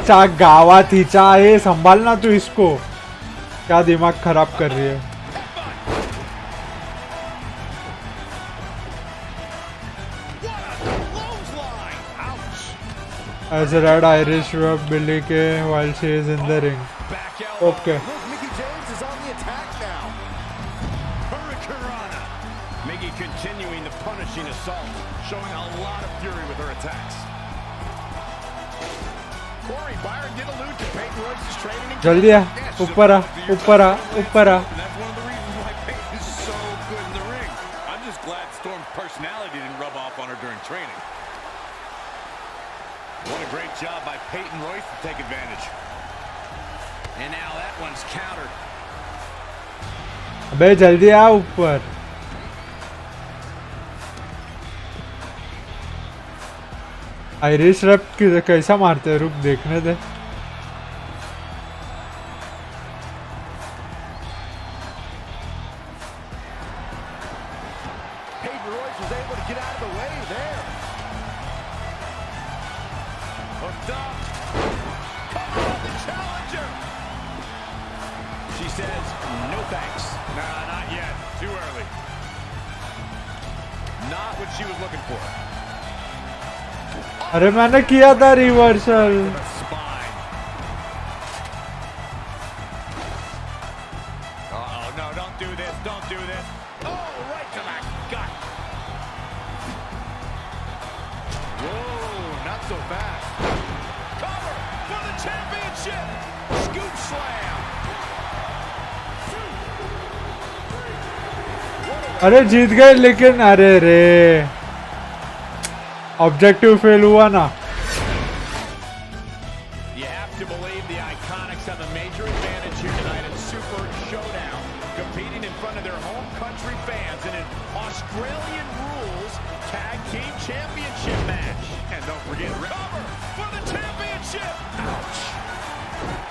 चा गावात हिचा है, संभालना तू इसको, क्या दिमाग खराब कर रही है। As a red Irish rub Billy Kay while she is in the ring. Okay. Mickey James is on the attack now. Hurricanrana. Mickey continuing the punishing assault, showing a lot of fury with her attacks. Corey, Byron did allude to Peyton Royce's training. जल्दी आ, ऊपर आ, ऊपर आ, ऊपर आ। That's one of the reasons why Peyton is so good in the ring. I'm just glad Storm's personality didn't rub off on her during training. What a great job by Peyton Royce to take advantage. And now that one's countered. अबे जल्दी आ ऊपर। Irish रब कैसा मारते हैं, रुक देखने दे। Peyton Royce was able to get out of the way there. Hooked up. Cover on the challenger. She says, no thanks. Nah, not yet. Too early. Not what she was looking for. अरे मैंने किया था reversal. Uh-oh, no, don't do this, don't do this. Oh, right to the gut. Whoa, not so fast. Cover for the championship. Scoop slam. What a अरे जीत गए लेकिन अरे रे objective fail हुआ ना. You have to believe the Iconics have a major advantage here tonight in Super Showdown, competing in front of their home country fans in an Australian rules tag team championship match. And don't forget, cover for the championship. Ouch.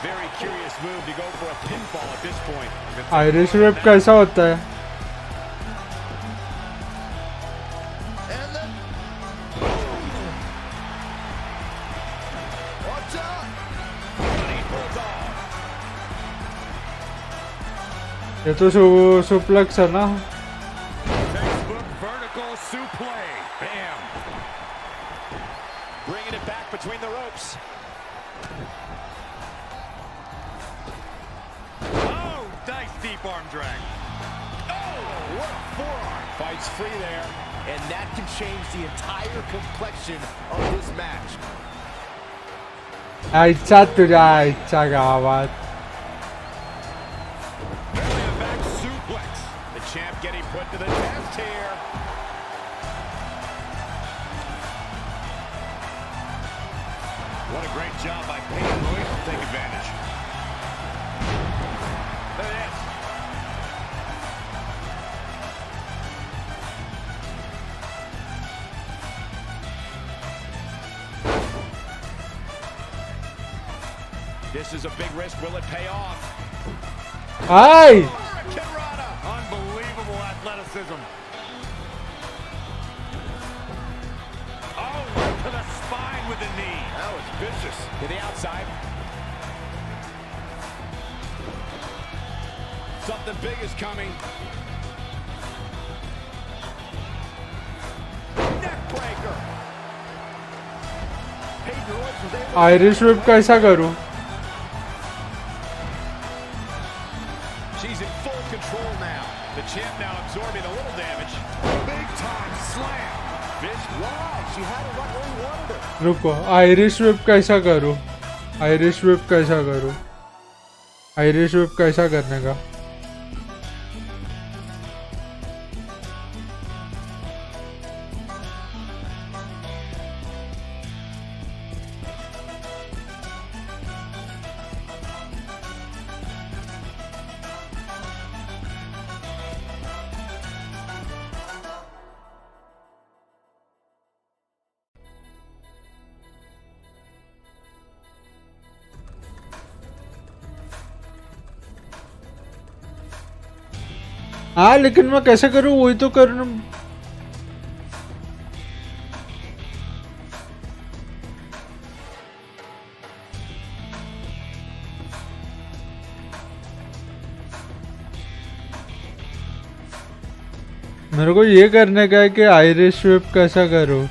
Very curious move to go for a pinfall at this point. Irish whip कैसा होता है? ये तो suplex है ना. Textbook vertical suplex. Bam. Bringing it back between the ropes. Oh, nice deep arm drag. Oh, what a forearm. Fights free there, and that can change the entire complexion of this match. आयचा तुझ्या आयच्या गावात. Back suplex. The champ getting put to the test here. What a great job by Peyton Royce to take advantage. Look at this. This is a big risk. Will it pay off? Ay! Unbelievable athleticism. Oh, right to the spine with the knee. That was vicious. To the outside. Something big is coming. Neck breaker. Peyton Royce was able to... Irish whip कैसा करूं? She's in full control now. The champ now absorbing a little damage. Big time slam. Fish, wow, she had it right where he wanted her. रुको Irish whip कैसा करूं? Irish whip कैसा करूं? Irish whip कैसा करने का? हाँ लेकिन मैं कैसे करूँ वही तो करना. मेरे को ये करने का है कि आयरिश व्हिप कैसा करूँ.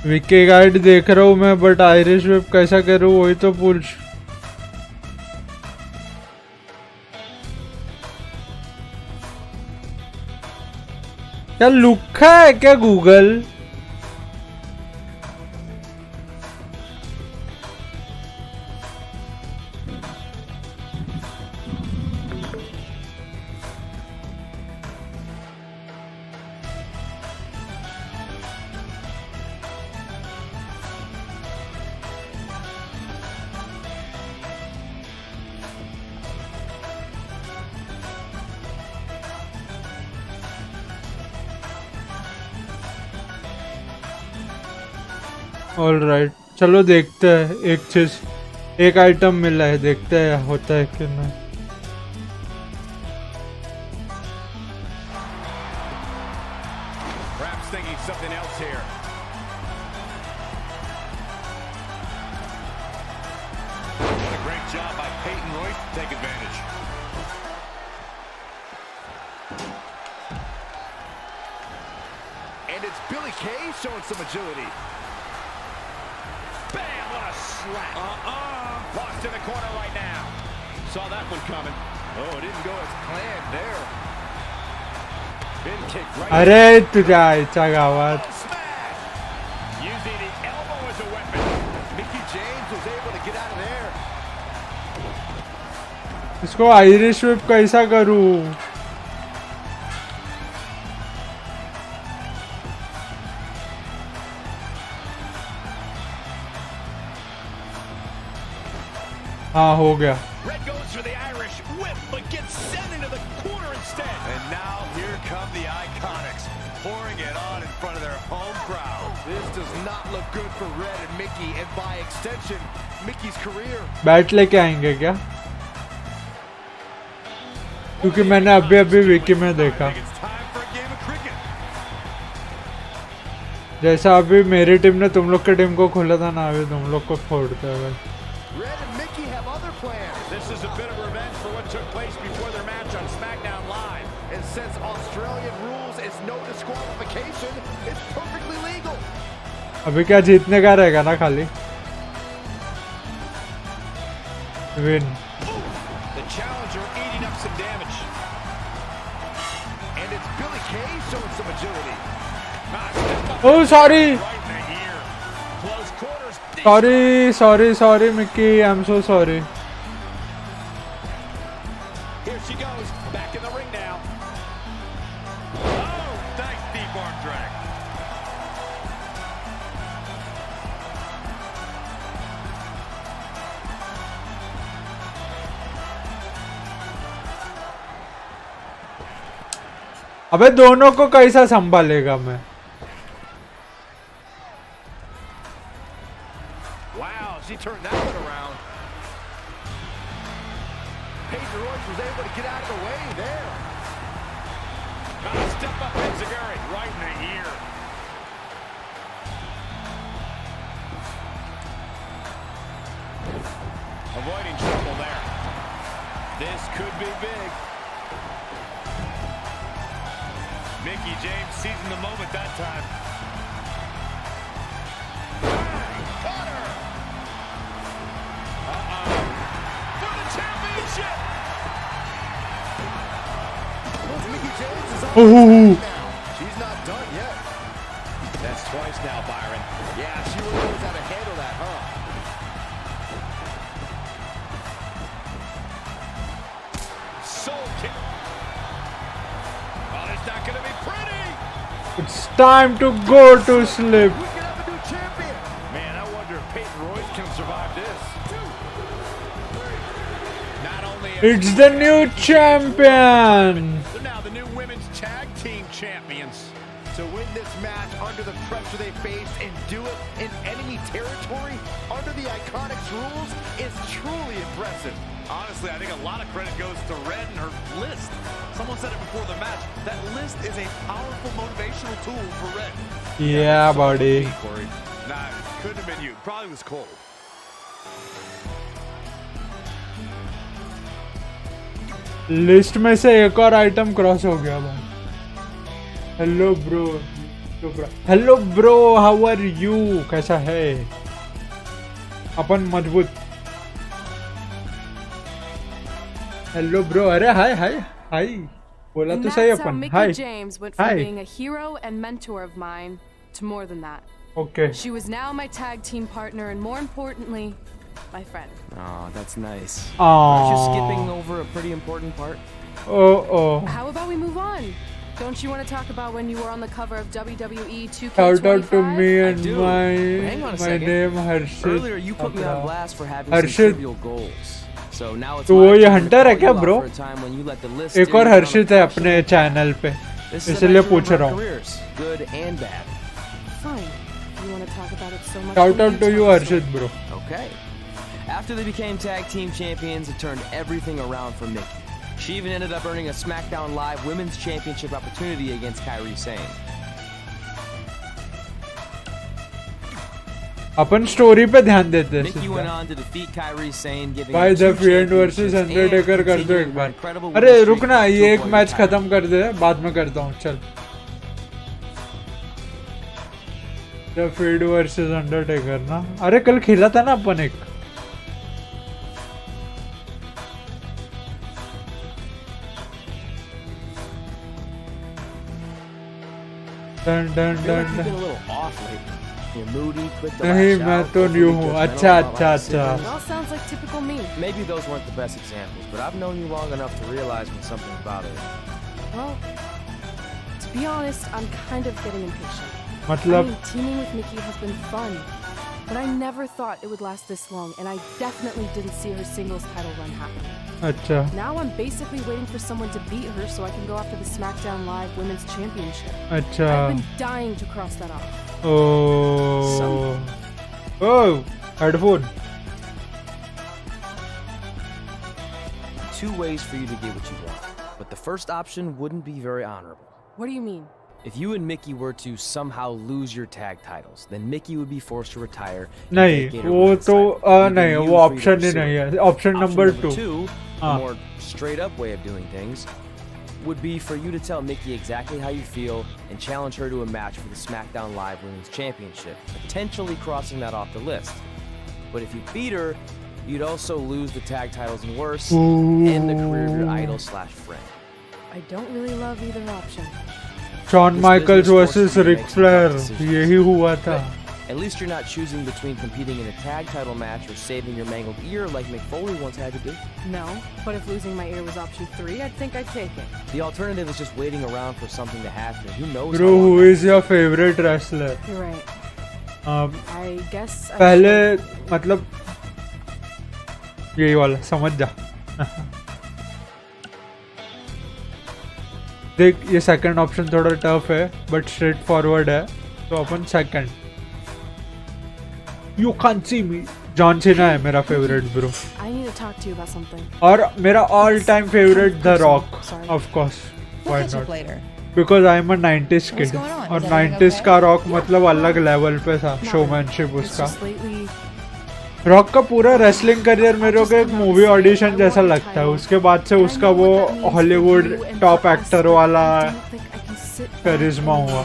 विकी गाइड देख रहा हूँ मैं बट आयरिश व्हिप कैसा करूँ वही तो पूछ. क्या लुक्खा है क्या गूगल? ऑल राइट चलो देखते हैं. एक चीज एक आइटम मिला है देखते हैं होता है कि नहीं. Perhaps thinking something else here. What a great job by Peyton Royce to take advantage. And it's Billy Kay showing some agility. Bam! What a slap. Lost in the corner right now. Saw that one coming. Oh, it didn't go as planned there. Been kicked right. अरे तुझ्या आईच्या गावात. Using the elbow as a weapon. Mickey James was able to get out of there. इसको Irish whip कैसा करूं? हाँ हो गया. Red goes for the Irish whip, but gets sent into the corner instead. And now here come the Iconics, pouring it on in front of their home crowd. This does not look good for Red and Mickey, and by extension, Mickey's career. Bat लेके आएंगे क्या? क्योंकि मैंने अभी विकी में देखा. जैसा अभी मेरी टीम ने तुम लोग की टीम को खोला था ना, अभी तुम लोग को फोड़ते हैं. Red and Mickey have other plans. This is a bit of revenge for what took place before their match on SmackDown Live. And since Australian rules is no disqualification, it's perfectly legal. अभी क्या जीतने का रहेगा ना खाली. Win. The challenger eating up some damage. And it's Billy Kay showing some agility. Oh, sorry. Sorry, Mickey. I'm so sorry. Here she goes, back in the ring now. Oh, nice deep arm drag. अबे दोनों को कैसा संभालेगा मैं? Wow, she turned that one around. Peyton Royce was able to get out of the way there. Step up Enziguri right in the ear. Avoiding trouble there. This could be big. Mickey James seizing the moment that time. Caught her. For the championship. Well, Mickey James is on now. She's not done yet. That's twice now, Byron. Yeah, she really knows how to handle that, huh? Soul kick. Oh, it's not going to be pretty. It's time to go to sleep. We could have a new champion. Man, I wonder if Peyton Royce can survive this. Not only It's the new champion. they're now the new women's tag team champions. To win this match under the pressure they faced and do it in enemy territory under the Iconics rules is truly impressive. Honestly, I think a lot of credit goes to Red and her list. Someone said it before the match. That list is a powerful motivational tool for Red. Yeah, buddy. Corey. Nah, couldn't have been you. Probably was cold. List में से एक और item cross हो गया भाई. Hello bro, how are you? कैसा है? अपन मजबूत. Hello bro. अरे हाय बोला तो सही अपन. Mickey James went from being a hero and mentor of mine to more than that. Okay. She was now my tag team partner and more importantly, my friend. Oh, that's nice. Aww. Aren't you skipping over a pretty important part? Oh. How about we move on? Don't you want to talk about when you were on the cover of WWE2K20? Shout out to me and Hang on a my second. name Harshit. Earlier you put me on blast for having Harshit. some trivial goals. So now it's तो my वो ये turn to hunter है call क्या you out bro? for a time when you let the list एक steer और you down Harshit a है path. अपने channel पे, This is इसलिए about पूछ two of रहा our हूँ. careers, good and bad. Fine. You want to talk about it so much? Shout when out to you tell us. Harshit bro. Okay. After they became tag team champions, it turned everything around for Nikki. She even ended up earning a SmackDown Live Women's Championship opportunity against Kairi Sane. Upon story पे ध्यान देते हैं. Nikki went on to defeat Kairi Sane, giving By her the 2 Fiend versus championships Undertaker and कर दो continuing एक her बार. incredible अरे winning रुक ना, streak ये to एक avoid मैच retirement. खत्म कर दे, बाद में करता हूँ. चल. The Fiend versus Undertaker ना. अरे कल खेला था ना अपन एक. Done done I feel like done you've been a done. little off lately. You're moody, quick to नहीं lash मैं out, तो न्यू overly हूँ। judgmental अच्छा about अच्छा like अच्छा। It all sounds like typical me. Maybe those weren't the best examples, but I've known you long enough to realize when something's bothering you. Well, to be honest, I'm kind of getting impatient. I मतलब mean, teaming with Mickey has been fun, but I never thought it would last this long, and I definitely didn't see her singles title run happening. अच्छा Now I'm basically waiting for someone to beat her so I can go after the SmackDown Live Women's Championship. अच्छा। I've been dying to cross that off. Oh headphone. Two ways for you to get what you want, but the first option wouldn't be very honorable. What do you mean? If you and Mickey were to somehow lose your tag titles, then Mickey would be forced to retire. and नहीं vacate her वो women's तो title, leaving नहीं you वो free to option ही pursue नहीं it. है। Option number Option two. two, the हाँ। more straight up way of doing things, would be for you to tell Mickey exactly how you feel and challenge her to a match for the SmackDown Live Women's Championship, potentially crossing that off the list. But if you beat her, you'd also lose the tag titles and worse, and the career of your idol / friend. I don't really love either option. Shawn This Michaels business versus forces you to Rick make some Flair tough decisions. यही हुआ था। At least you're not choosing between competing in a tag title match or saving your mangled ear like Mick Foley once had to do. No, but if losing my ear was option 3, I'd think I'd take it. The alternative is just waiting around for something to happen. Who knows? Bro how long who that is your favourite wrestler? You're right. I guess I पहले should- मतलब यही वाला समझ जा। देख ये second option थोड़ा tough है बट स्ट्रेट फॉरवर्ड है तो अपन second. You can see me John Cena है मेरा favourite bro I need to talk to you about something. और मेरा all time favourite the rock of course We'll why catch up not later. Because I am a 90s What's kid going on? और Is everything 90s okay? का rock मतलब अलग level पे था showmanship It's उसका। just lately, rock का पूरा wrestling career मेरे को एक मूवी ऑडिशन जैसा लगता है। उसके बाद से उसका वो हॉलीवुड टॉप एक्टर वाला करिश्मा हुआ।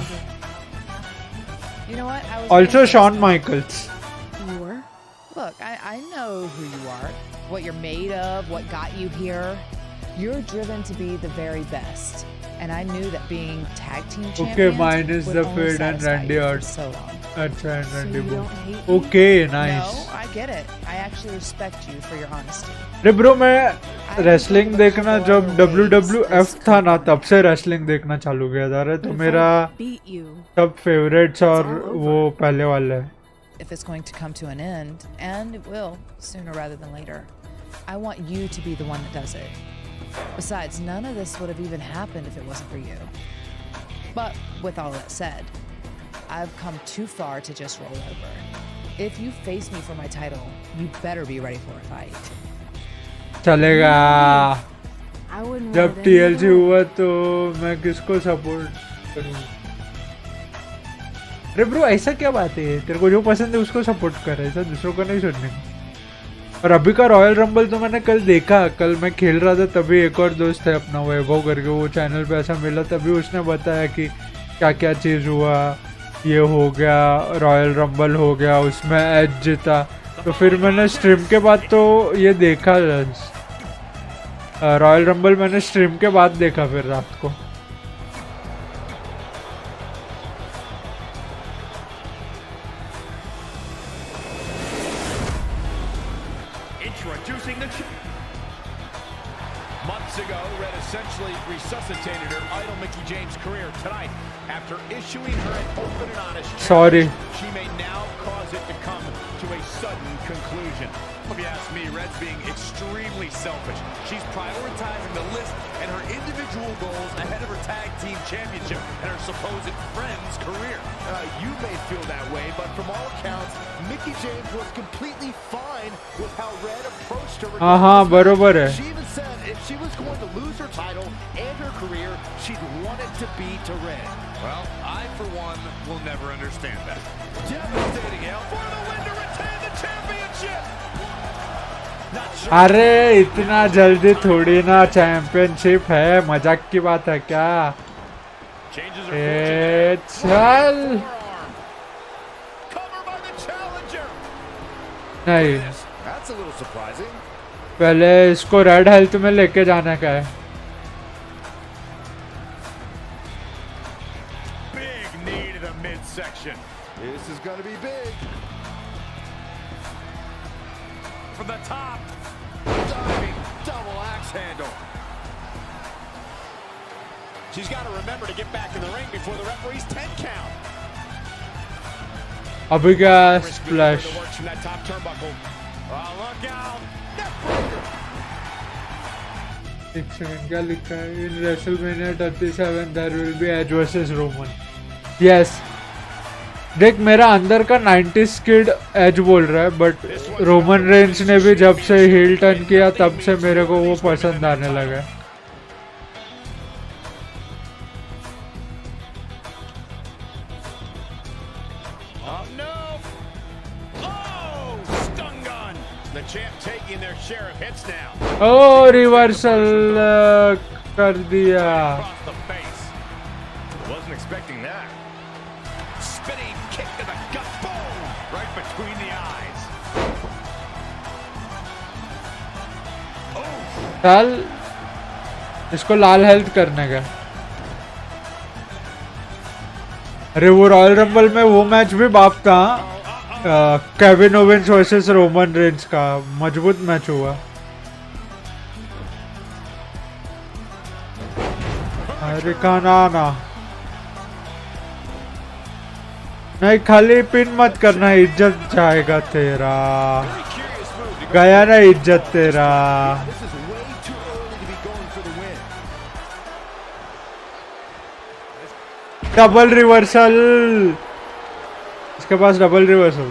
You know what? I was also gonna say Shawn something. Michaels. you were? Look, I know who you are, what you're made of, what got you here. You're driven to be the very best. And I knew that being tag team champions Okay, mine is would the only Fed and satisfy Randy you for Orton. so long. अच्छा and So Randy you boom. don't hate me? Okay nice. No, I get it. I actually respect you for your honesty. अरे bro मैं wrestling देखना जब WWF था ना तब से wrestling देखना चालू किया था। अरे तो But if मेरा I beat you, सब फेवरेट्स और It's all over. वो पहले वाले हैं। If it's going to come to an end, and it will sooner rather than later, I want you to be the one that does it. Besides, none of this would have even happened if it wasn't for you. But with all that said, I've come too far to just roll over. If you face me for my title, you better be ready for a fight. चलेगा। I wouldn't जब want it any TLC other way. हुआ तो मैं किसको support करूँ? अरे bro ऐसा क्या बात है? तेरे को जो पसंद है उसको सपोर्ट कर, ऐसा दूसरों को नहीं सुनने। और अभी का रॉयल रंबल तो मैंने कल देखा। कल मैं खेल रहा था तभी एक और दोस्त है अपना वैभव करके, वो चैनल पे ऐसा मिला तभी उसने बताया कि क्या क्या चीज़ हुआ। ये हो गया, रॉयल रंबल हो गया, उसमें एज जीता। तो फिर मैंने स्ट्रीम के बाद तो ये देखा, रॉयल रंबल मैंने स्ट्रीम के बाद देखा फिर रात को। Introducing the months ago, Red essentially resuscitated her idol Mickey James' career. Tonight, after issuing her an open and honest Sorry. challenge, she may now cause it to come to a sudden conclusion. If you ask me, Red's being extremely selfish. She's prioritizing the list and her individual goals ahead of her tag team championship and her supposed friend's career. You may feel that way, but from all accounts, Mickey James was completely fine with how Red approached her. हाँ बरोबर है। She even said if she was going to lose her title and her career, she'd want it to be to Red. Well, I, for one, will never understand that. Devastating help for the win to retain the championship. Not sure. अरे इतना जल्दी थोड़ी ना championship है, मजाक की बात है क्या? Changes her ए fortune. चल Cover by the challenger. नहीं, That's a little surprising. पहले इसको रेड हेल्थ में लेके जाने का है। Big knee to the midsection. This is going to be big. From the top. Diving double axe handle. She's got to remember to get back in the ring before the referee's 10 count. अभी क्या splash? From that top turnbuckle. Oh, look out. एक second क्या लिखा है? In WrestleMania 37 there will be Edge versus Roman. Yes. देख मेरा अंदर का 90s किड एज बोल रहा है बट रोमन रेंस ने भी जब से हील टर्न किया तब से मेरे को वो पसंद आने लगा है. ओ रिवर्सल कर दिया. Wasn't expecting that. Spinning kick to the gut, boom! Right between the eyes. चल इसको लाल हेल्थ करने का. अरे वो रॉयल रंबल में वो मैच भी बाप था. Kevin Owens versus Roman Reigns का मजबूत मैच हुआ. अरे काना नहीं खाली पिन मत करना, इज्जत जाएगा तेरा. गया ना इज्जत तेरा. Double reversal. इसके पास डबल रिवर्सल.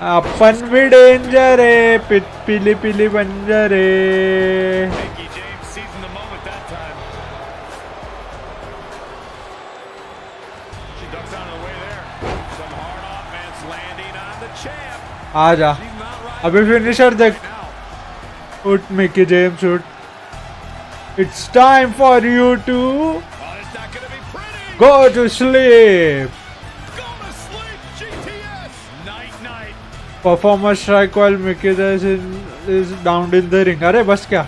अपन भी डेंजर है. पीली पीली बंजर है. आजा अभी फिनिशर देख. उठ मिकी जेम्स उठ. It's time for you to go to sleep. Performer strike while Mickey is down in the ring. अरे बस क्या.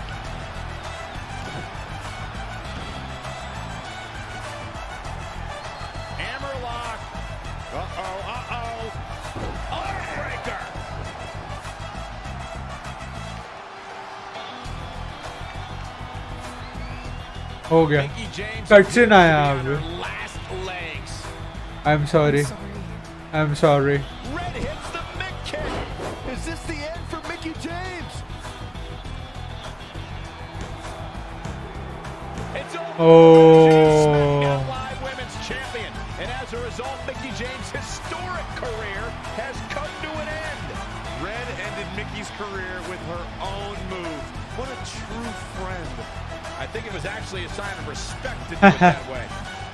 हो गया. कटसिन आया अब. I'm sorry. I'm sorry. Red hits the Mick kick. Is this the end for Mickey James? It's Oh. Live Women's Champion, and as a result, Mickey James' historic career has come to an end. Red ended Mickey's career with her own move. What a true friend. I think it was actually a sign of respect to do it that way.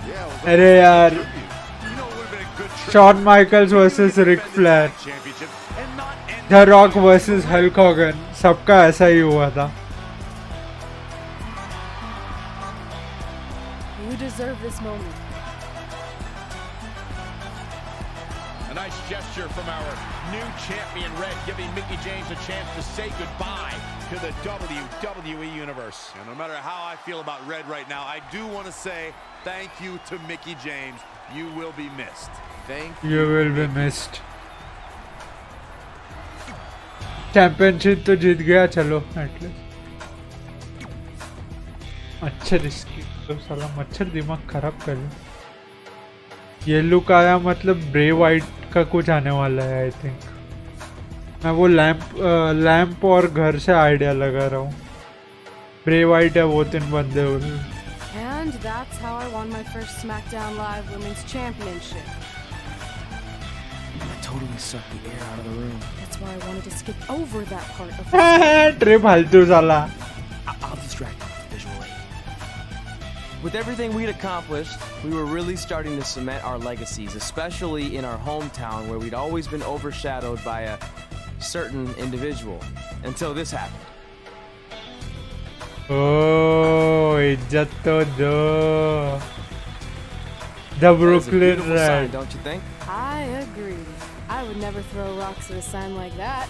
Yeah. अरे यार. Shawn Michaels versus Ric Flair. The Rock versus Hulk Hogan. सबका ऐसा ही हुआ था. You deserve this moment. A nice gesture from our new champion Red, giving Mickey James a chance to say goodbye to the WWE Universe. And no matter how I feel about Red right now, I do want to say thank you to Mickey James. You will be missed. Thank you. You will be missed. Championship तो जीत गया. चलो at least. अच्छा risky तो साला मच्छर दिमाग खराब कर ले. ये लुक आया मतलब ब्रे वाइट का कुछ आने वाला है. आई थिंक मैं वो लैंप और घर से आइडिया लगा रहा हूँ. ब्रे वाइट है वो 3 बंदे हो. And that's how I won my first SmackDown Live Women's Championship. I totally sucked the air out of the room. That's why I wanted to skip over that part of the trip फालतू साला. I'll distract you visually. With everything we'd accomplished, we were really starting to cement our legacies, especially in our hometown where we'd always been overshadowed by a certain individual. Until this happened. Oh, इज्जत तो दो. The Brooklyn Red. Don't you think? I agree. I would never throw rocks at a sign like that.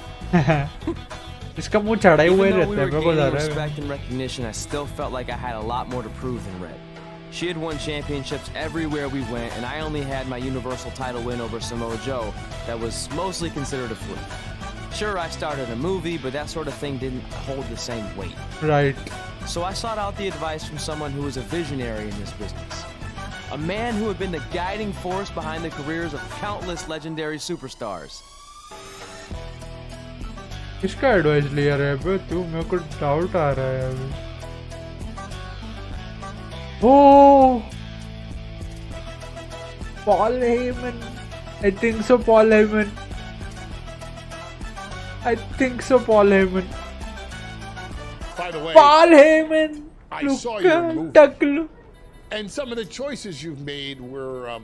इसका मुंह चढ़ा ही हुआ Even though रहता we है. were मेरे को gaining लग रहा है. respect and recognition, I still felt like I had a lot more to prove than Red. She had won championships everywhere we went, and I only had my Universal title win over Samoa Joe that was mostly considered a fluke. Sure, I started a movie, but that sort of thing didn't hold the same weight. Right. So I sought out the advice from someone who was a visionary in this business. A man who had been the guiding force behind the careers of countless legendary superstars. किसका advice लिया रहा है बे तू? मेरे को doubt आ रहा है अभी. Oh, Paul Heyman. I think so, Paul Heyman. I think so, Paul Heyman. By the way, Paul Heyman. I saw your movie. Taklu. And some of the choices you've made were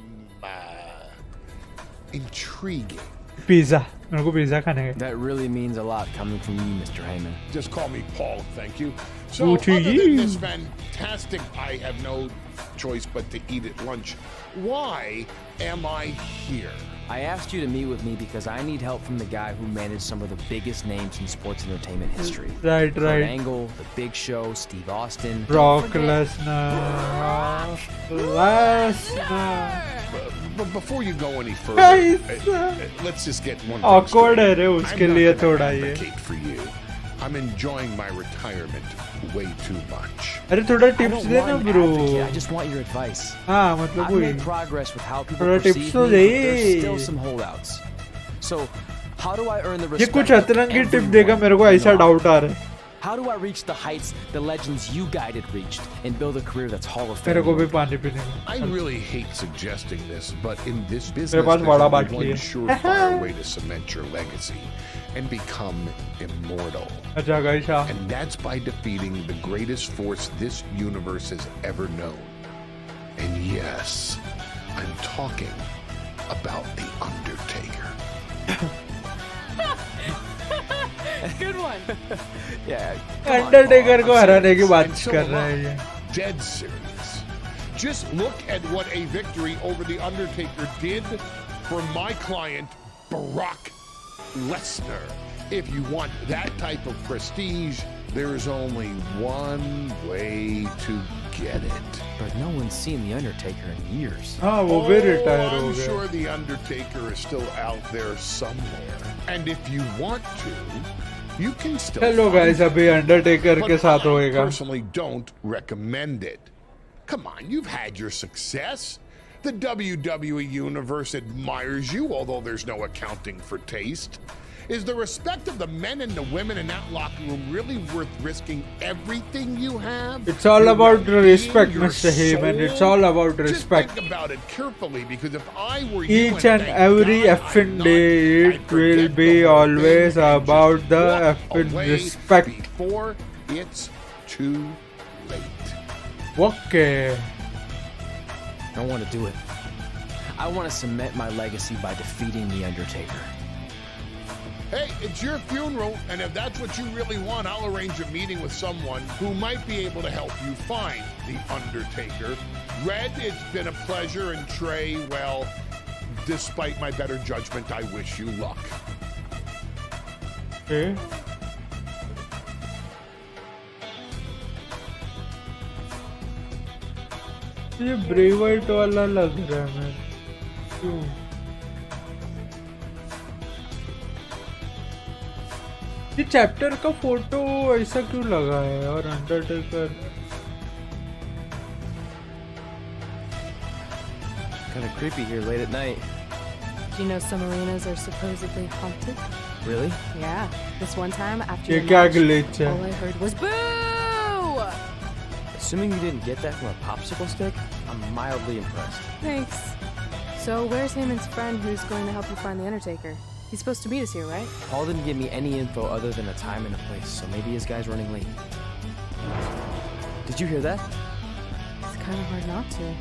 intriguing. Pizza. मेरे को pizza खाने का. That really means a lot coming from you, Mr. Heyman. Just call me Paul, thank you. So, other than this fantastic, I have no choice but to eat at lunch. Why am I here? I asked you to meet with me because I need help from the guy who managed some of the biggest names in sports entertainment history. Right. Kurt Angle, The Big Show, Steve Austin. Brock Lesnar. But before you go any further, let's just get one thing Awkward है straight. रे उसके लिए थोड़ा ये. Advocate for you. I'm enjoying my retirement way too much. अरे थोड़ा tips दे ना bro. I just want your advice. हाँ मतलब I've वही. made progress with how people थोड़ा perceive टिप्स me, तो but they. there's still some holdouts. So, how do I earn the ये respect कुछ of अतरंगी टिप everyone देगा मेरे को ऐसा who knows? डाउट आ रहा है. How do I reach the heights the legends you guided reached and build a career that's Hall of Fame? मेरे को भी पानी पीने का. I really hate suggesting this, but in this मेरे business, पास there's बड़ा only बाटली one है. surefire way to cement your legacy and become immortal. अच्छा गाइस हाँ. And that's by defeating the greatest force this universe has ever known. And yes, I'm talking about The Undertaker. Good one. Yeah. Undertaker को हराने की बात And so कर am रहा है I. ये. Dead serious. Just look at what a victory over The Undertaker did for my client, Brock Lesnar. If you want that type of prestige, there is only one way to get it. But no one's seen The Undertaker in years. हाँ वो भी retire हो I'm गया. sure The Undertaker is still out there somewhere. And if you want to, you can still hello find guys him. अभी Undertaker के But साथ I होएगा. personally don't recommend it. Come on, you've had your success. The WWE Universe admires you, although there's no accounting for taste. Is the respect of the men and the women in that locker room really worth risking everything you have? It's all Your about well-being, respect, your Mr. Heyman. It's soul? all about Just respect. think about it carefully, because if I were you, Each and thank every God effing I'm not, day, I'd it will forget be the whole always thing and about just the walk effing away respect. before it's too late. Okay. I want to do it. I want to cement my legacy by defeating The Undertaker. Hey, it's your funeral, and if that's what you really want, I'll arrange a meeting with someone who might be able to help you find The Undertaker. Red, it's been a pleasure, and Trey, well, despite my better judgment, I wish you luck. Okay. ये Bray Wyatt वाला लग रहा है मैं. क्यों? ये chapter का photo ऐसा क्यों लगा है और Undertaker Kind of creepy here late at night. Do you know some arenas are supposedly haunted? Really? Yeah. This one time after ये your क्या match, glitch है? all I heard was boo! Assuming you didn't get that from a popsicle stick, I'm mildly impressed. Thanks. So where's Heyman's friend who's going to help you find the Undertaker? He's supposed to meet us here, right? Paul didn't give me any info other than a time and a place, so maybe his guy's running late. Did you hear that? It's kind of hard not to.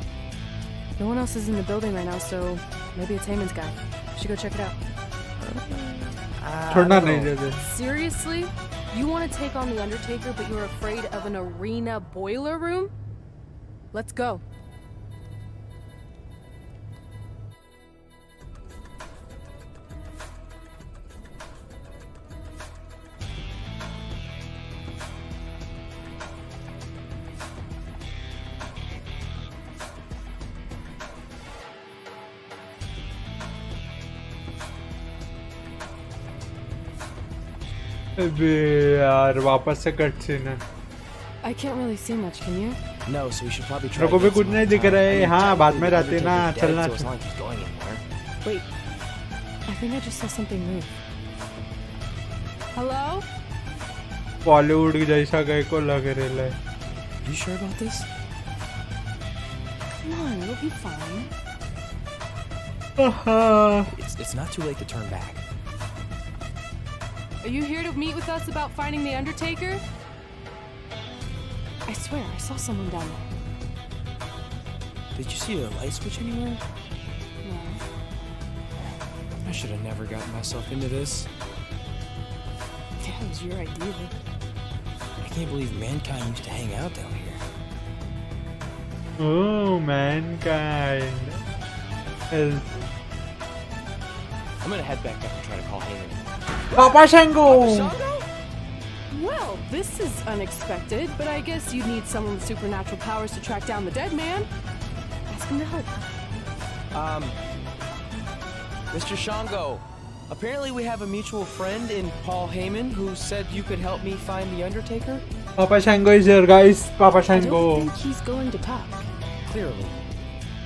No one else is in the building right now, so maybe it's Heyman's guy. We should go check it out. छोड़ना नहीं देते. Seriously? You want to take on the Undertaker, but you're afraid of an arena boiler room? Let's go. अबे यार वापस से cut scene है। I can't really see much, can you? No, so we should probably try. मेरे को भी कुछ नहीं दिख रहा है। हाँ बाद में रहते ना चलना। So it's not like he's going anywhere. Wait, I think I just saw something move. Hello? Bollywood की जैसा गए को लग रहा है। You sure about this? Come on, it'll be fine. It's not too late to turn back. Are you here to meet with us about finding the Undertaker? I swear, I saw someone down there. Did you see a light switch anywhere? No. I should have never gotten myself into this. Yeah, it was your idea. I can't believe Mankind used to hang out down here. Oh, Mankind. I'm gonna head back up and try to call Heyman. Papa Shango! Well, this is unexpected, but I guess you need someone with supernatural powers to track down the dead man. Ask him to help. Mr. Shango, apparently we have a mutual friend in Paul Heyman who said you could help me find the Undertaker. Papa Shango is here, guys. Papa I Shango. don't think he's going to talk. Clearly.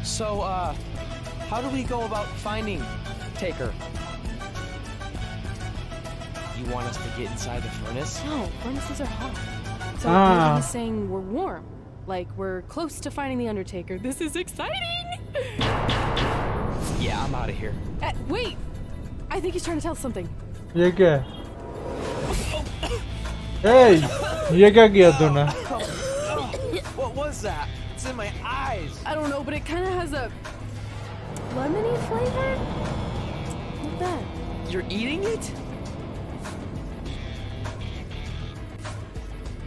So, how do we go about finding Taker? You want us to get inside the furnace? No, furnaces are hot. So Ah. maybe he's saying we're warm. Like we're close to finding the Undertaker. This is exciting! Yeah, I'm out of here. Wait! I think he's trying to tell us something. ये क्या है? Hey, ये क्या किया तूने? What was that? It's in my eyes. I don't know, but it kind of has a lemony flavor. Not bad. You're eating it?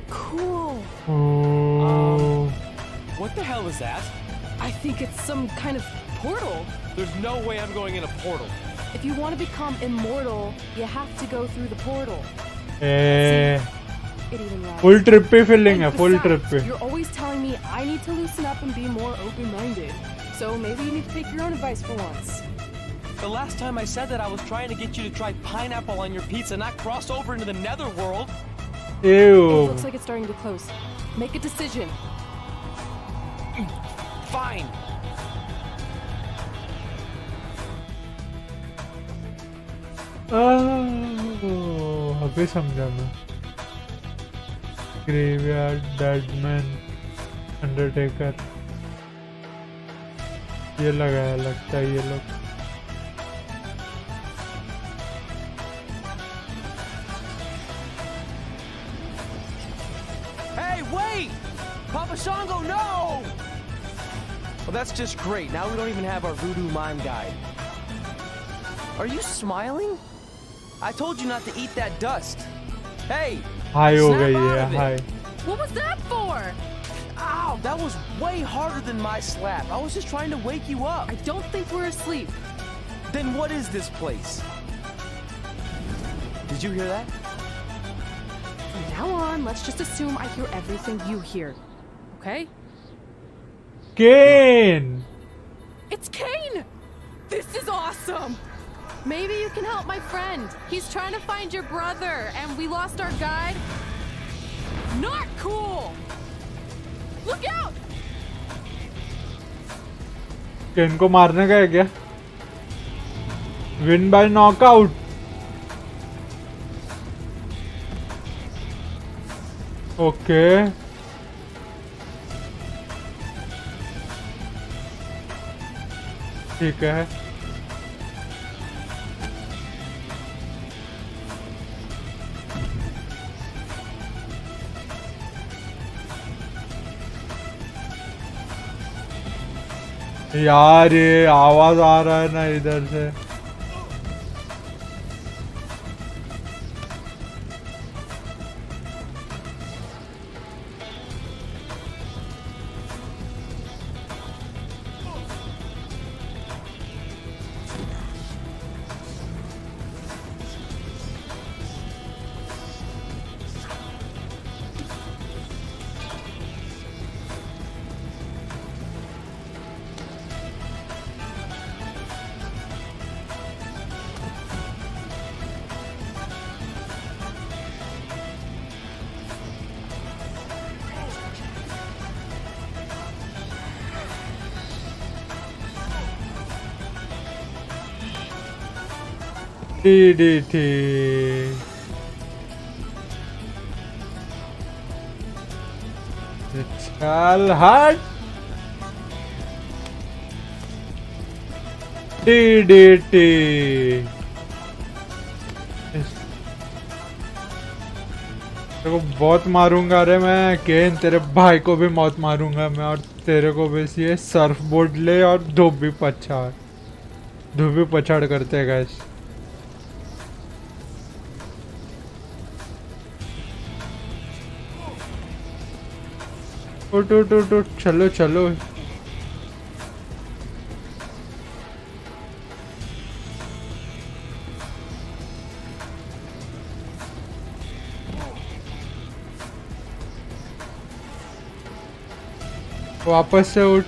Cool. Oh. What the hell is that? I think it's some kind of portal. There's no way I'm going in a portal. If you want to become immortal, you have to go through the portal. Eh, It even rhymes. full trip पे feeling है, And full besides, trip पे. You're always telling me I need to loosen up and be more open-minded. So maybe you need to take your own advice for once. The last time I said that I was trying to get you to try pineapple on your pizza, not cross over into the netherworld. It Ew. looks like it's starting to close. Make a decision. Fine. Oh, अभी समझा मैं. Graveyard, Deadman, Undertaker. ये लगाया लगता है ये लोग. Hey, wait! Papa Shango, no! Well, that's just great. Now we don't even have our voodoo mime guide. Are you smiling? I told you not to eat that dust. Hey! High हो snap गई out है, of it. high. What was that for? Ow, that was way harder than my slap. I was just trying to wake you up. I don't think we're asleep. Then what is this place? Did you hear that? From now on, let's just assume I hear everything you hear. Okay? Kane! It's Kane! This is awesome! Maybe you can help my friend. He's trying to find your brother, and we lost our guide. Not cool! Look out! Kane को मारने का है क्या? Win by knockout. Okay. ठीक है. यार ये आवाज आ रहा है ना इधर से. DDT. चल हट. DDT. तेरे को बहुत मारूंगा रे मैं केन. तेरे भाई को भी मौत मारूंगा मैं. और तेरे को भी ये सर्फ बोर्ड ले और धोबी पछाड़ करते हैं गाइस. उठ उठ उठ उठ. चलो चलो. वापस से उठ.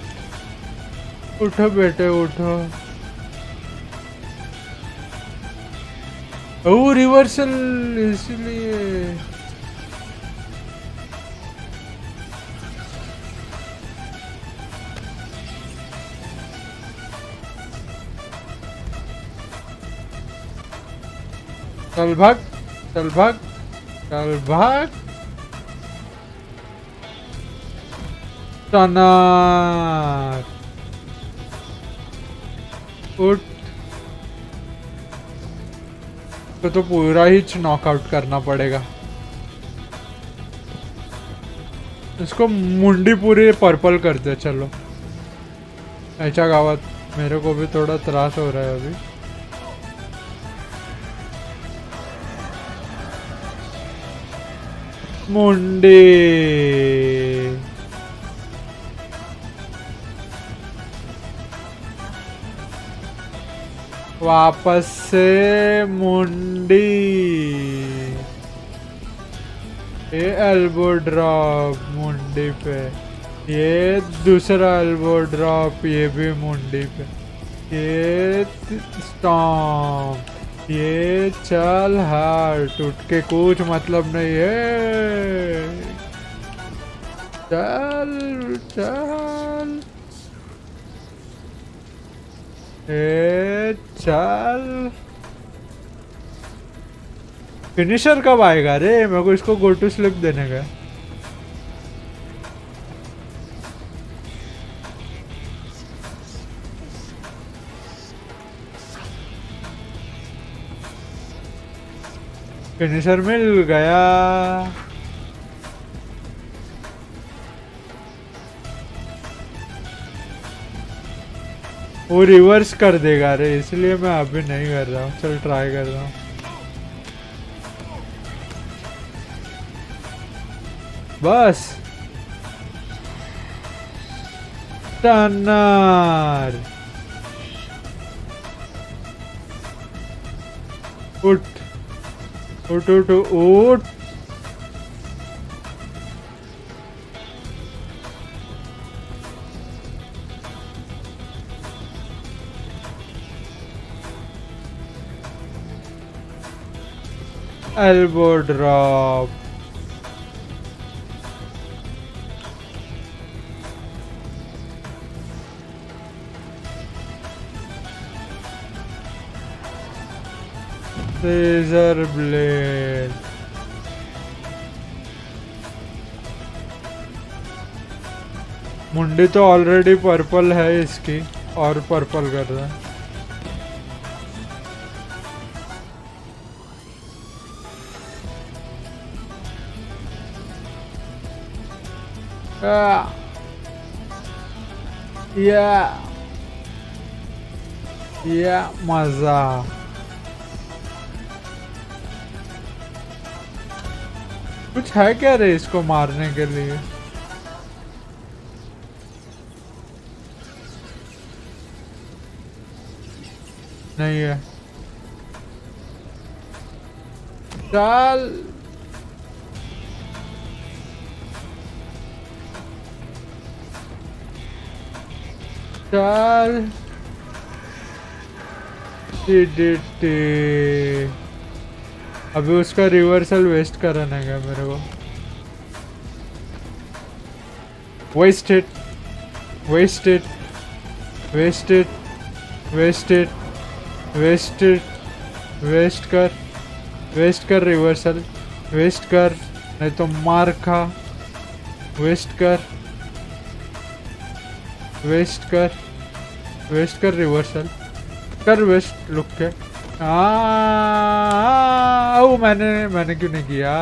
उठो बेटे उठो. ओ रिवर्सल इसलिए. चल भाग. चल भाग. चल भाग. टनर. उठ. तो पूरा ही नॉकआउट करना पड़ेगा. इसको मुंडी पूरी पर्पल कर दे. चलो ऐसा गावत. मेरे को भी थोड़ा त्रास हो रहा है अभी. मुंडी. वापस से मुंडी. ये एल्बो ड्रॉप मुंडी पे. ये दूसरा एल्बो ड्रॉप. ये भी मुंडी पे. ये स्टॉम्प. ये चल हार्ट. उठ के कुछ मतलब नहीं है. चल चल. चल. फिनिशर कब आएगा रे. मेरे को इसको गो टू स्लिप देने का. फिनिशर मिल गया. वो रिवर्स कर देगा रे. इसलिए मैं अभी नहीं कर रहा हूँ. चल ट्राई कर रहा हूँ. बस. टनर. उठ उठ उठ उठ. elbow drop. Razor blade. मुंडी तो ऑलरेडी पर्पल है इसकी और पर्पल कर रहा है. या मजा. कुछ है क्या रे इसको मारने के लिए. नहीं है. चल. चल. अभी उसका रिवर्सल वेस्ट कराना है मेरे को. Waste it. Waste it. Waste it. Waste it. Waste it. Waste कर रिवर्सल, वेस्ट कर नहीं तो मार खा, वेस्ट कर रिवर्सल कर, वेस्ट लुक के। ओ मैंने क्यों नहीं किया?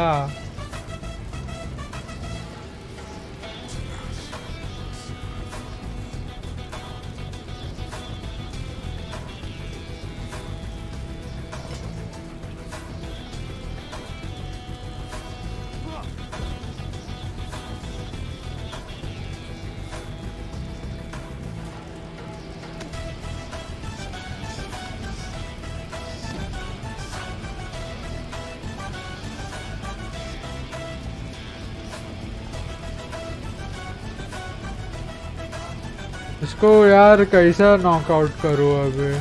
इसको यार कैसा नॉकआउट करूँ अभी?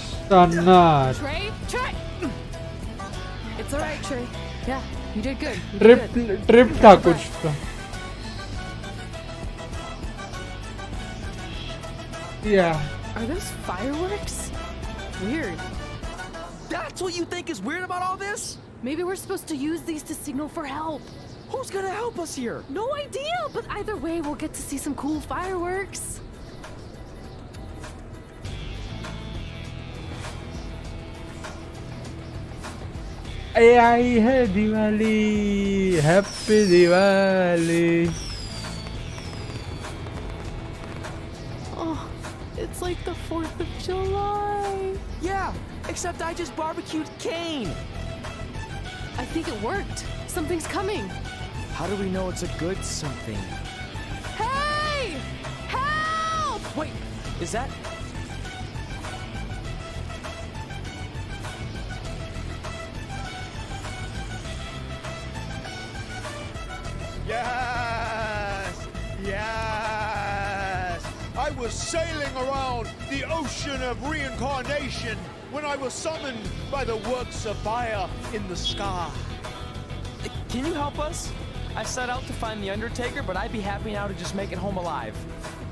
Stunner. Trey. It's alright, Trey. Yeah, you did good. You did good. Trip था कुछ तो। Yeah. Are those fireworks? Weird. That's what you think is weird about all this? Maybe we're supposed to use these to signal for help. Who's gonna help us here? No idea, but either way, we'll get to see some cool fireworks. आई है Diwali, happy Diwali. Oh, it's like the 4th of July. Yeah, except I just barbecued Kane. I think it worked. Something's coming. How do we know it's a good something? Hey! Help! Wait, is that... Yes! I was sailing around the ocean of reincarnation when I was summoned by the works of fire in the sky. Can you help us? I set out to find the Undertaker, but I'd be happy now to just make it home alive.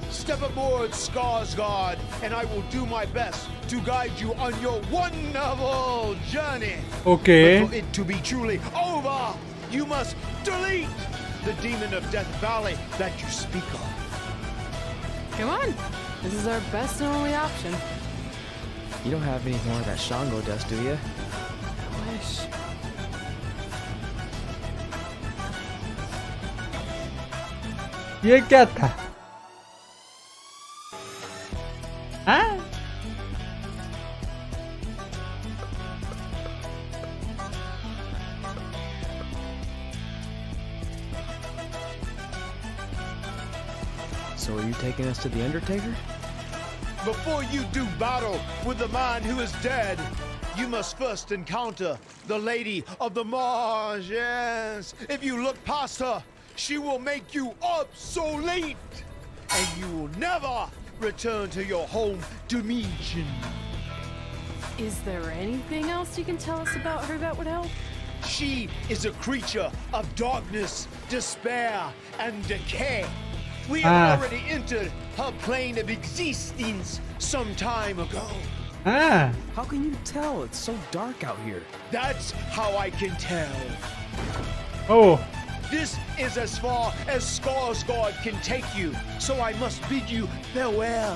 Step aboard, Skarsgård, and I will do my best to guide you on your wonderful journey. Okay. But for it to be truly over, you must delete the demon of Death Valley that you speak of. Come on. This is our best and only option. You don't have any more of that Shango dust, do you? I wish. ये क्या था? हाँ? So are you taking us to the Undertaker? Before you do battle with the man who is dead, you must first encounter the Lady of the Marsh. Yes. If you look past her, she will make you obsolete, and you will never return to your home dimension. Is there anything else you can tell us about her that would help? She is a creature of darkness, despair, and decay. We have already entered her plane of existence some time ago. How can you tell? It's so dark out here. That's how I can tell. Oh. This is as far as Skarsgård can take you, so I must bid you farewell.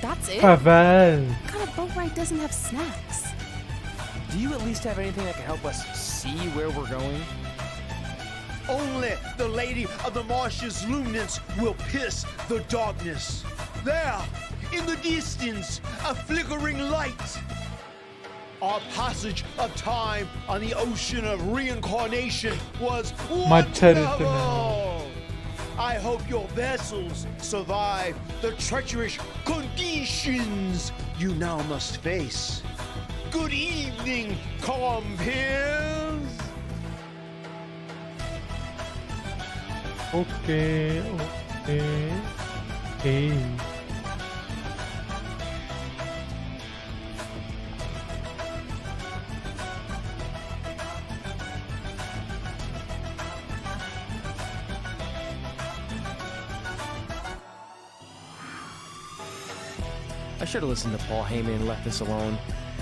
That's it? Farewell. What kind of boat ride doesn't have snacks? Do you at least have anything that can help us see where we're going? Only the Lady of the Marshes luminance will pierce the darkness. There, in the distance, a flickering light. Our passage of time on the ocean of reincarnation was wonderful. I hope your vessels survive the treacherous conditions you now must face. Good evening, compeers. Okay. I should have listened to Paul Heyman and left this alone.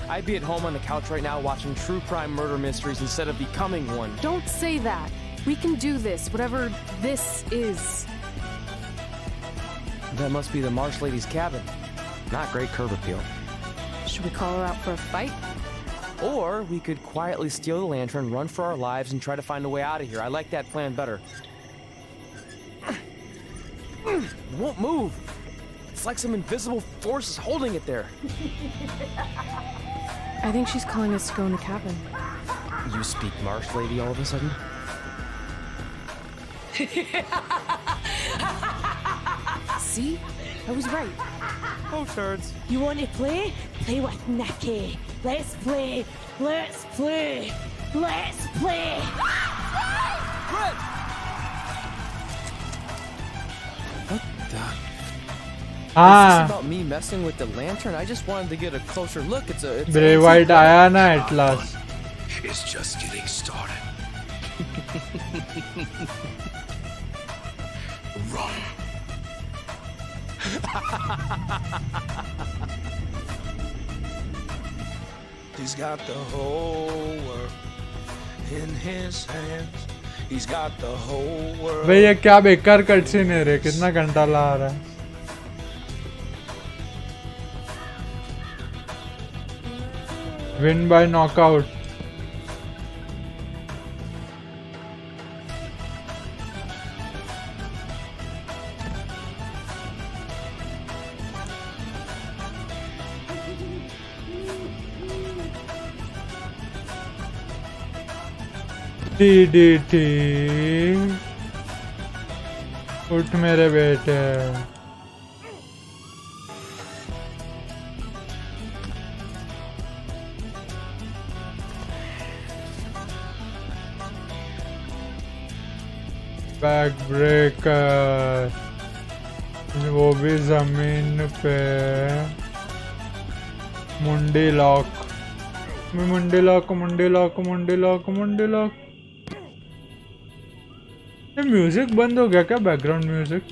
I'd be at home on the couch right now watching true crime murder mysteries instead of becoming one. Don't say that. We can do this, whatever this is. That must be the Marsh Lady's cabin. Not great curb appeal. Should we call her out for a fight? Or we could quietly steal the lantern, run for our lives, and try to find a way out of here. I like that plan better. It won't move. It's like some invisible force is holding it there. I think she's calling us to go in the cabin. You speak Marsh Lady all of a sudden? See? I was right. Oh, turds. You want to play? Play with Nikki. Let's play. Let's play. Let's play. Fred! What the? Is this about me messing with the lantern? I just wanted to get a closer look. It's Bray Wyatt आया ना at last. It's just getting started. Run. He's got the whole world in his hands. He's got the whole world. भाई ये क्या बेकार cut scene है रे, कितना घंटा ला रहा है. Win by knockout. DDT. उठ मेरे बेटे. बैक ब्रेकर, वो भी जमीन पे. मुंडी लॉक, मुंडी लॉक, मुंडी लॉक, मुंडी लॉक, मुंडी लॉक. ये म्यूजिक बंद हो गया क्या, बैकग्राउंड म्यूजिक?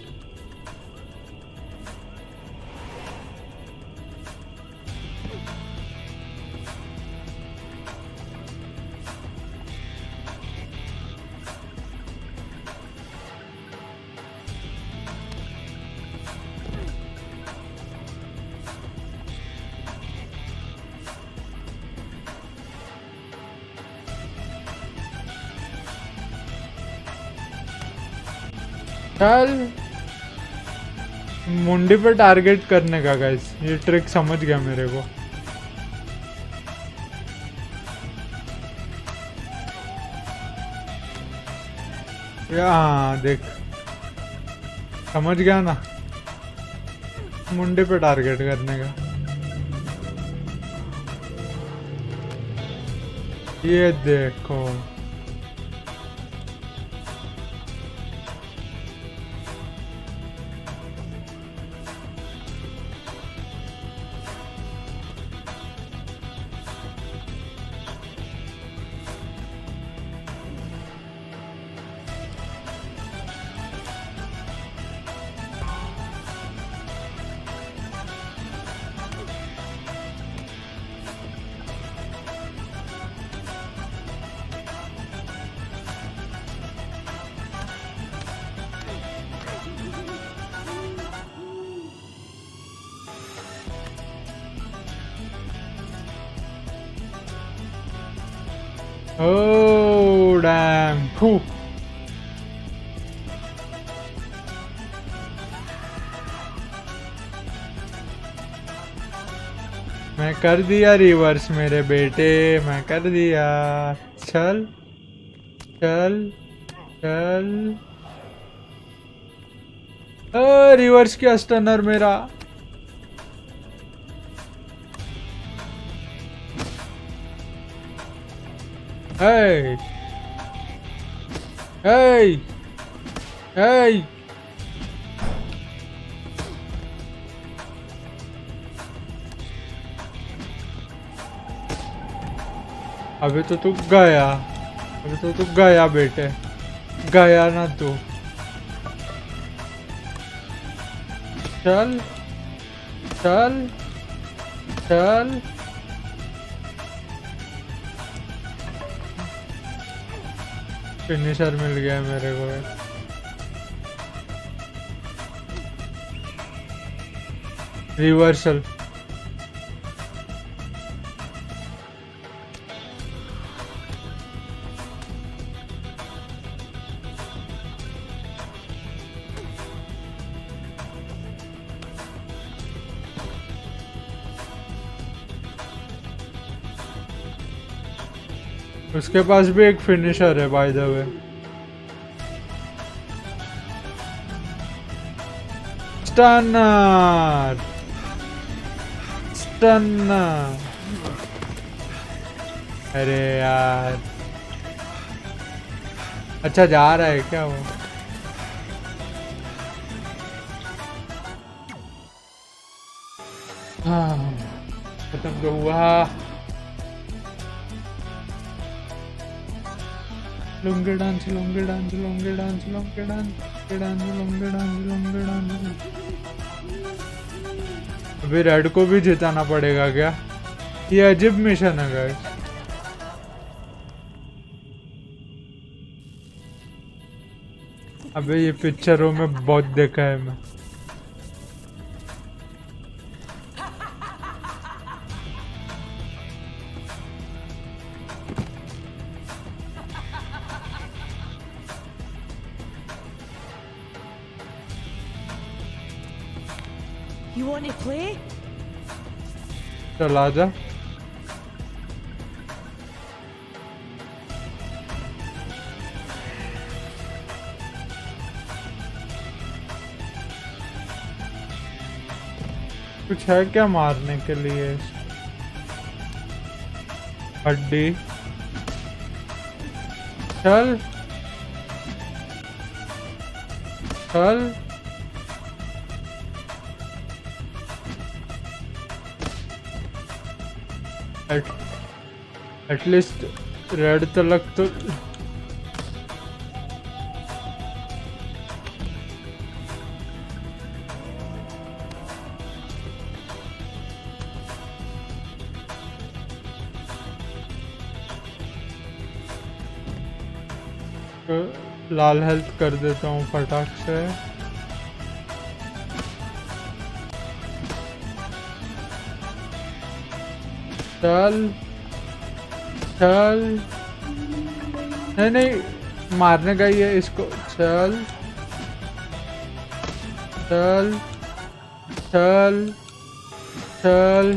चल मुंडी पे टारगेट करने का गाइस, ये ट्रिक समझ गया मेरे को. हाँ देख, समझ गया ना, मुंडी पे टारगेट करने का. ये देखो, oh damn. Whew. मैं कर दिया रिवर्स मेरे बेटे, मैं कर दिया. चल चल चल. रिवर्स किया स्टनर मेरा. Hey! Hey! Hey! अभी तो तू गया, अभी तो तू गया बेटे, गया ना तू. चल चल चल फिनिशर मिल गया मेरे को। रिवर्सल उसके पास भी एक फिनिशर है by the way. Stunner stunner. अरे यार अच्छा जा रहा है क्या वो? हाँ खत्म तो हुआ। Lungi dance lungi dance lungi dance lungi dance dance lungi dance lungi dance. अभी रेड को भी जिताना पड़ेगा क्या? ये अजीब मिशन है गाइस। अबे ये पिक्चरों में बहुत देखा है मैं। You want to play? चल आजा। कुछ है क्या मारने के लिए? हड्डी चल चल। एटलीस्ट रेड तलक तो लाल हेल्थ कर देता हूँ फटाक से। चल चल नहीं नहीं मारने का ही है इसको। चल चल चल चल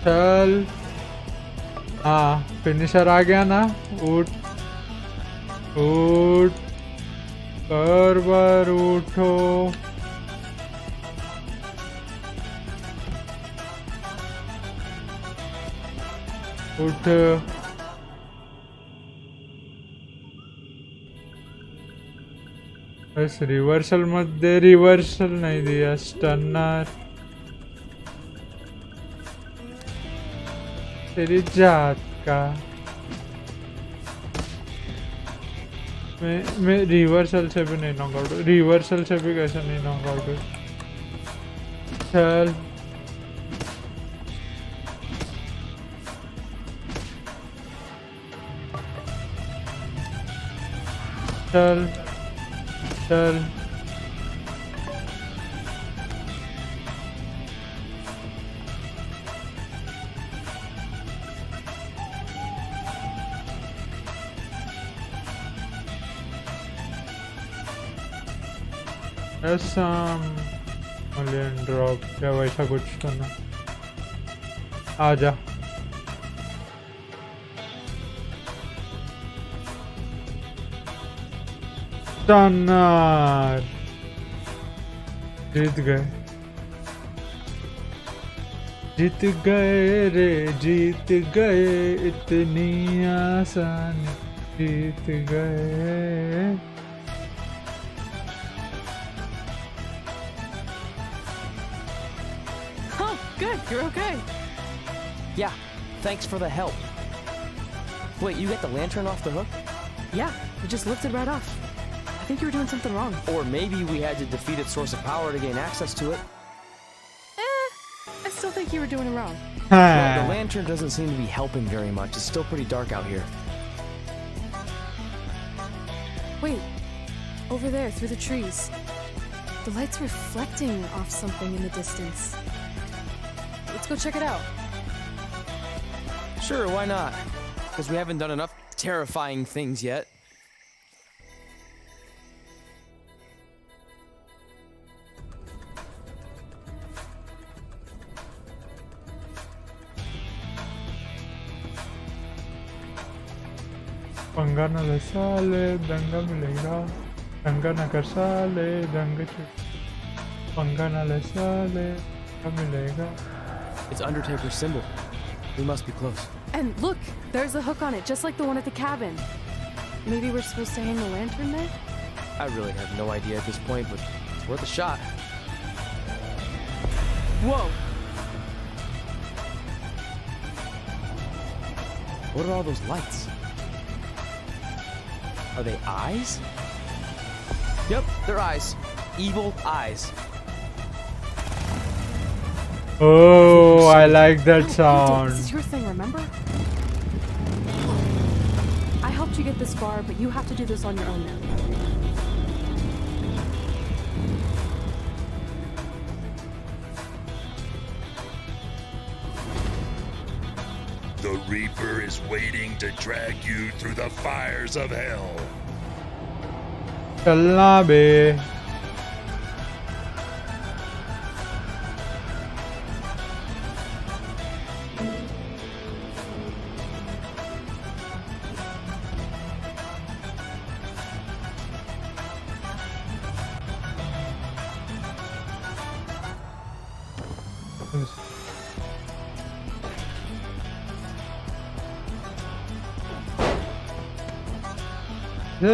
चल। हाँ फिनिशर आ गया ना। उठ उठ कर बार उठो। उठ बस रिवर्सल मत दे। रिवर्सल नहीं दिया। स्टनर तेरी जात का। मैं रिवर्सल से भी नहीं नॉकआउट। रिवर्सल से भी कैसे नहीं नॉकआउट? चल चल चल। ऐसा मिलियन ड्रॉप क्या वैसा कुछ तो ना। आजा स्टनर। जीत गए जीत गए रे जीत गए। इतनी आसानी जीत गए। Oh, good. You're okay. Yeah, thanks for the help. Wait, you got the lantern off the hook? Yeah, it just lifted right off. I think you were doing something wrong. Or maybe we had to defeat its source of power to gain access to it. I still think you were doing it wrong. Well, the lantern doesn't seem to be helping very much. It's still pretty dark out here. Wait, over there, through the trees. The light's reflecting off something in the distance. Let's go check it out. Sure, why not? Because we haven't done enough terrifying things yet. पंगा न ले साले दंगा मिलेगा दंगा न कर साले दंगा पंगा न ले साले दंगा मिलेगा. It's Undertaker's symbol. We must be close. And look, there's a hook on it, just like the one at the cabin. Maybe we're supposed to hang the lantern there? I really have no idea at this point, but it's worth a shot. Whoa! What are all those lights? Are they eyes? Yep, they're eyes. Evil eyes. Oh, I like that sound. This is your thing, remember? I helped you get this far, but you have to do this on your own now. The Reaper is waiting to drag you through the fires of hell. चलना बे.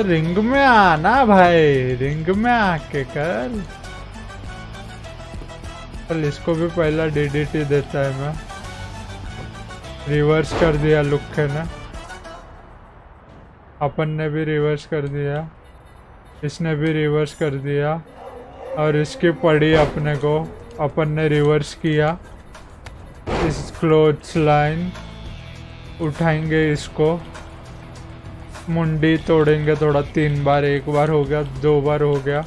Ring में आना भाई, ring में आके कर. चल इसको भी पहला डीडीटी देता है मैं. रिवर्स कर दिया लुक्के ने. अपन ने भी रिवर्स कर दिया, इसने भी रिवर्स कर दिया और इसकी पड़ी अपने को. अपन ने रिवर्स किया. इस क्लोथ्स लाइन उठाएंगे, इसको मुंडी तोड़ेंगे थोड़ा. 3 बार, 1 बार हो गया, 2 बार हो गया,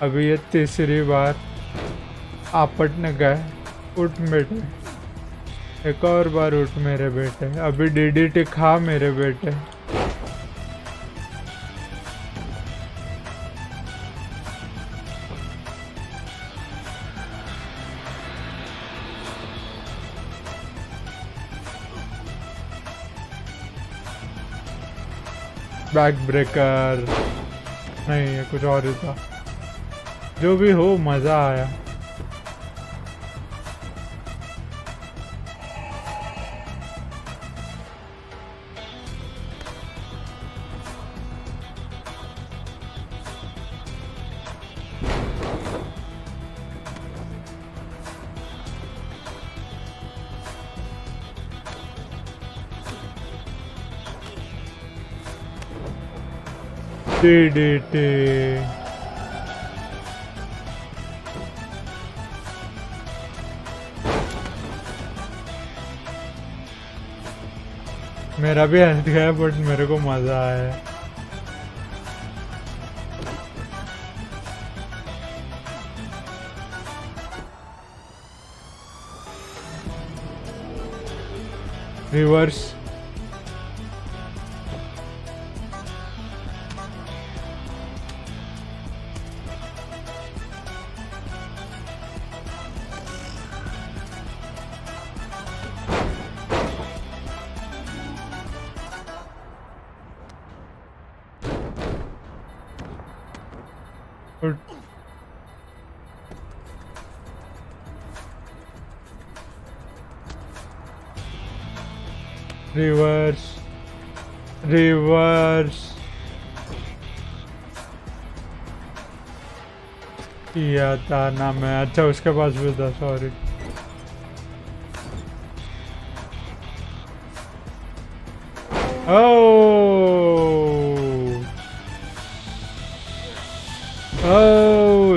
अभी ये तीसरी बार. आपटने गए. उठ बेटे, एक और बार उठ मेरे बेटे. अभी डीडीटी खा मेरे बेटे. बैक ब्रेकर नहीं, ये कुछ और ही था. जो भी हो, मजा आया. DDT. मेरा भी हेल्थ गया, बट मेरे को मजा आया. रिवर्स. रिवर्स. रिवर्स किया था ना मैं. अच्छा, उसके पास भी था, सॉरी. ओ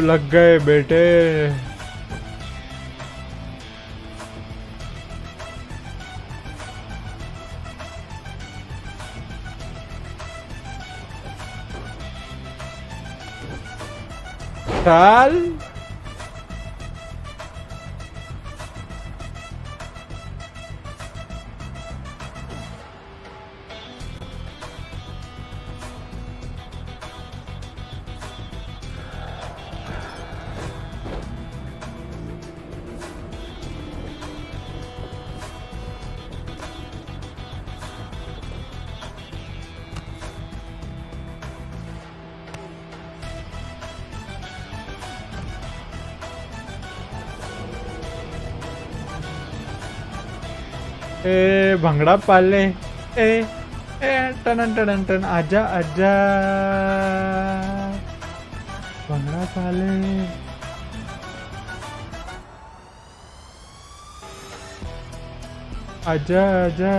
लग गए बेटे. चल ए भंगड़ा पाले ए ए टन टन टन आजा आजा भंगड़ा पाले आजा आजा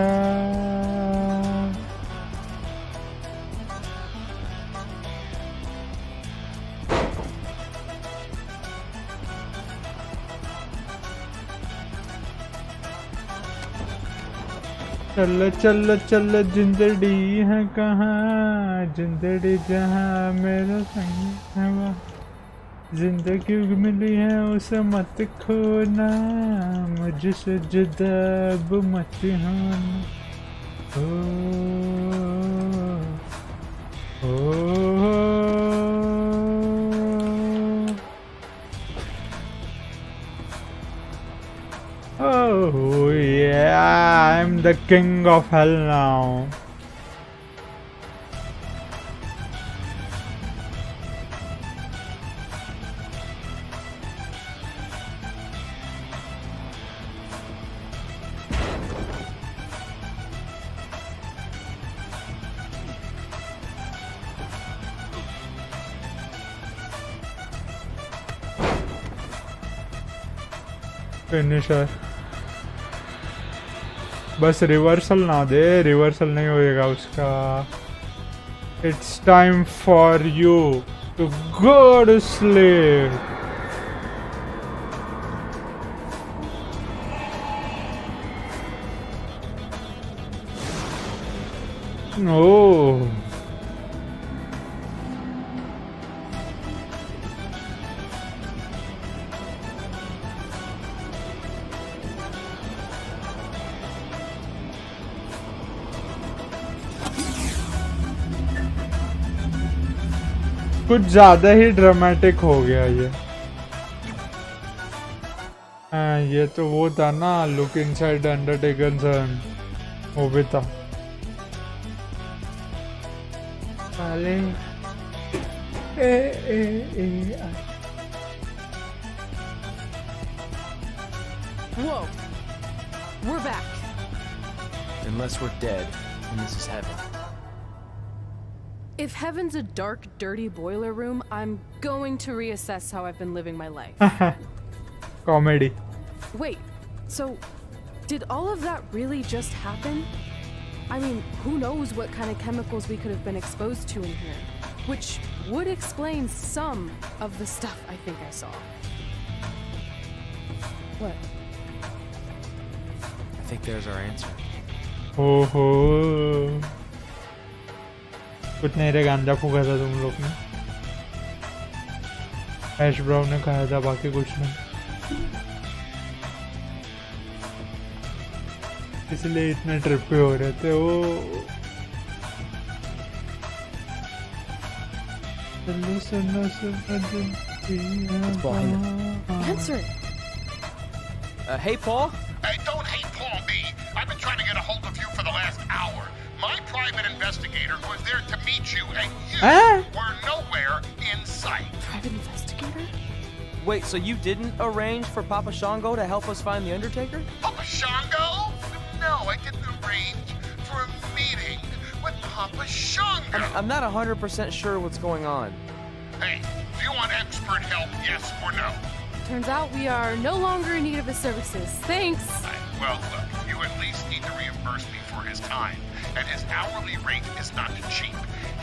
चल चल चल जिंदड़ी है कहाँ जिंदड़ी जहाँ मेरा संग है वहाँ जिंदगी मिली है उसे मत खोना मुझसे जुदा अब मत होना Oh yeah, I'm the king of hell now. Finisher. बस रिवर्सल ना दे रिवर्सल नहीं होएगा उसका it's time for you to go to sleep oh कुछ ज्यादा ही ड्रामेटिक हो गया ये ये तो वो था ना लुक इनसाइड अंडरटेकर वो भी था अरे Whoa, we're back. Unless we're dead, and this is heaven. If heaven's a dark, dirty boiler room, I'm going to reassess how I've been living my life. Comedy. Wait, so did all of that really just happen? I mean, who knows what kind of chemicals we could have been exposed to in here, which would explain some of the stuff I think I saw. What? I think there's our answer. ओहो कुछ नहीं रे गांजा फूका था तुम लोग ने ऐश ब्राउन ने खाया था बाकी कुछ नहीं इसलिए इतने ट्रिप पे हो रहे थे वो Answer. Hey, Paul? Hey, don't hate Paul me. I've been trying to get a hold of you for the last hour. My private investigator was there to meet you, and you were nowhere in sight. Private investigator? Wait, so you didn't arrange for Papa Shango to help us find the Undertaker? Papa Shango? No, I didn't arrange for a meeting with Papa Shango. I'm not 100% sure what's going on. Hey, do you want expert help, yes or no? Turns out we are no longer in need of his services. Thanks. Well, look, you at least need to reimburse me for his time. And his hourly rate is not cheap.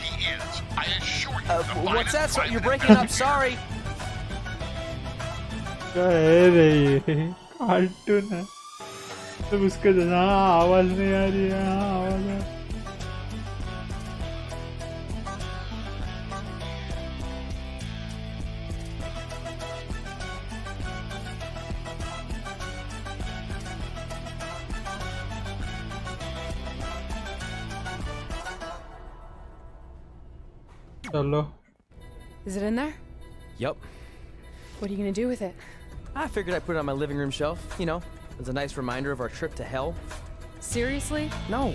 He is, I assure you, the What's that? finest You're private breaking up. investigator. Sorry. क्या है रे ये cartoon है तो उसके जैसा आवाज नहीं आ रही है आवाज है Chalo. Is it in there? Yup. What are you gonna do with it? I figured I'd put it on my living room shelf, you know, as a nice reminder of our trip to hell. Seriously? No.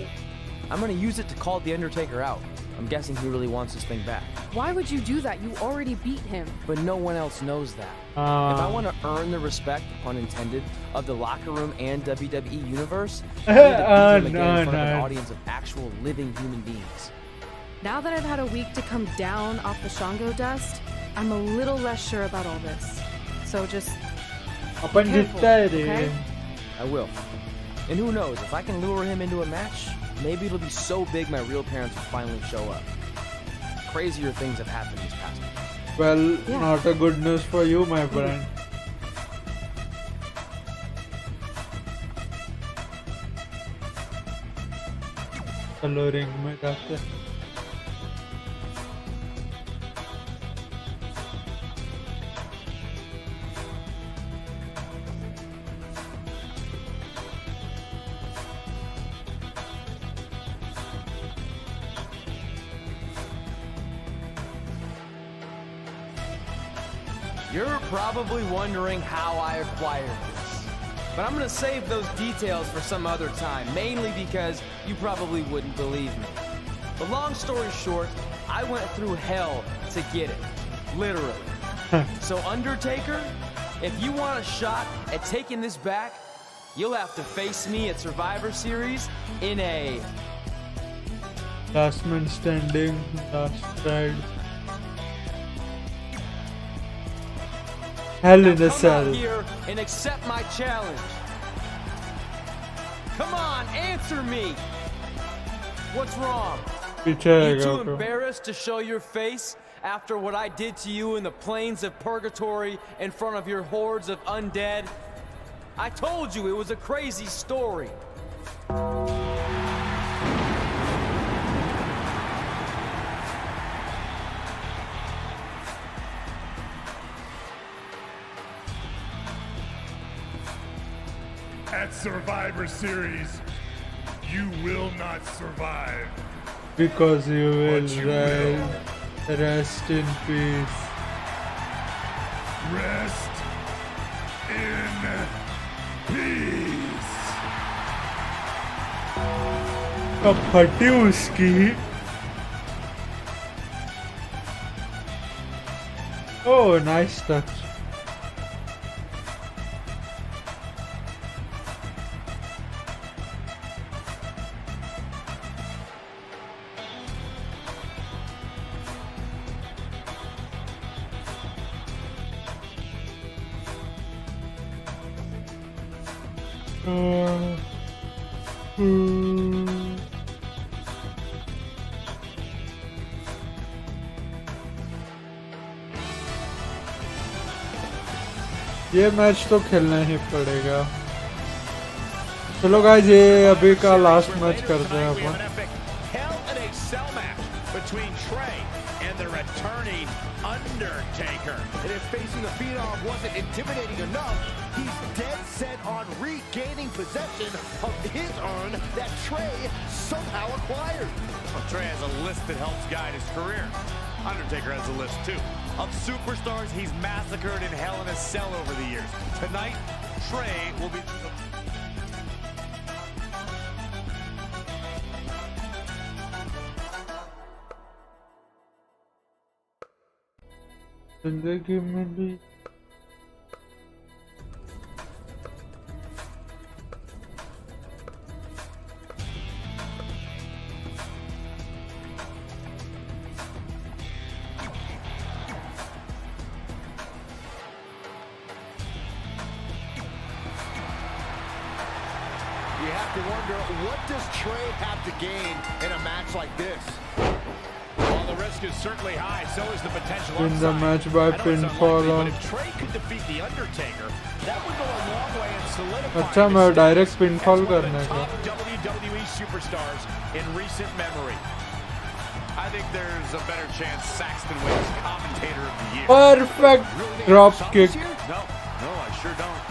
I'm gonna use it to call The Undertaker out. I'm guessing he really wants this thing back. Why would you do that? You already beat him. But no one else knows that. If I want to earn the respect, pun intended, of the locker room and WWE universe, I need to beat him again in front of an audience of actual living human beings. Now that I've had a week to come down off the Shango dust, I'm a little less sure about all this. So just be careful, okay? I will. And who knows, if I can lure him into a match, maybe it'll be so big my real parents will finally show up. Crazier things have happened this past week. Well, not a good news for you, my friend. चलो ring में जाते हैं. You're probably wondering how I acquired this. But I'm gonna save those details for some other time, mainly because you probably wouldn't believe me. But long story short, I went through hell to get it. Literally. So Undertaker, if you want a shot at taking this back, you'll have to face me at Survivor Series in a... Last man standing, last ride. Hell in a Cell. Come out here and accept my challenge. Come on, answer me. What's wrong? You too embarrassed to show your face after what I did to you in the plains of purgatory in front of your hordes of undead? I told you it was a crazy story. At Survivor Series, you will not survive. Because you will rest in peace. Rest in peace. कब फटी उसकी? Oh, nice touch. ये match तो खेलना ही पड़ेगा. चलो guys, ये अभी का लास्ट मैच करते हैं अपन. Hell in a Cell match between Trey and the returning Undertaker. And if facing the Phenom wasn't intimidating enough, he's dead set on regaining possession of his urn that Trey somehow acquired. Well, Trey has a list that helps guide his career. Undertaker has a list too of superstars he's massacred in Hell in a Cell over the years. Tonight, Trey will be... जिंदगी में भी You have to wonder, what does Trey have to gain in a match like this? Well, the risk is certainly high, so is the potential in the upside. match by pinfall But on. if Trey could defeat the Undertaker, that would go a long way in solidifying अच्छा मैं direct pinfall करने का. WWE superstars in recent memory. I think there's a better chance Saxton wins Commentator of the Year. Perfect drop kick. No, I sure don't.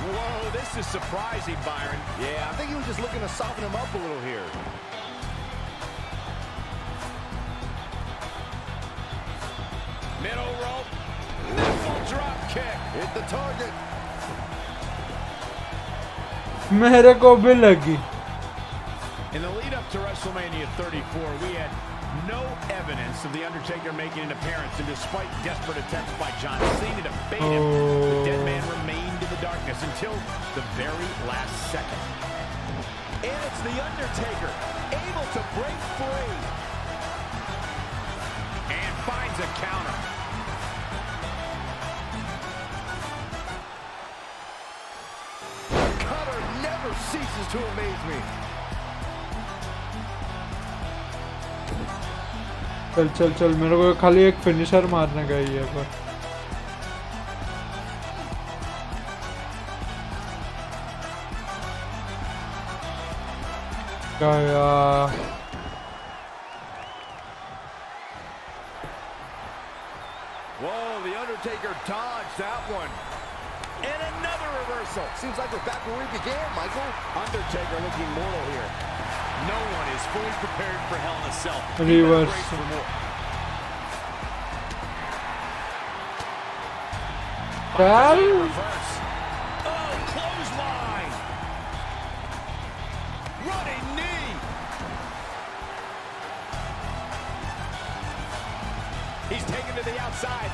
Whoa, this is surprising, Byron. Yeah, I think he was just looking to soften him up a little here. the target. मेरे को भी लगी. In the lead up to WrestleMania 34, we had no evidence of The Undertaker making an appearance, and despite desperate attempts by John Cena to bait him, the dead man remained in the darkness until the very last second. And it's The Undertaker, able to break free. And finds a counter. The cutter never ceases to amaze me. चल चल चल मेरे को खाली एक finisher मारने का ही है पर गया. Whoa, The Undertaker dodged that one. And another reversal. Seems like we're back where we began, Michael. Undertaker looking mortal here. No one is fully prepared for Hell in a Cell. Reverse. Reverse. Oh, clothesline. Running knee. He's taken to the outside.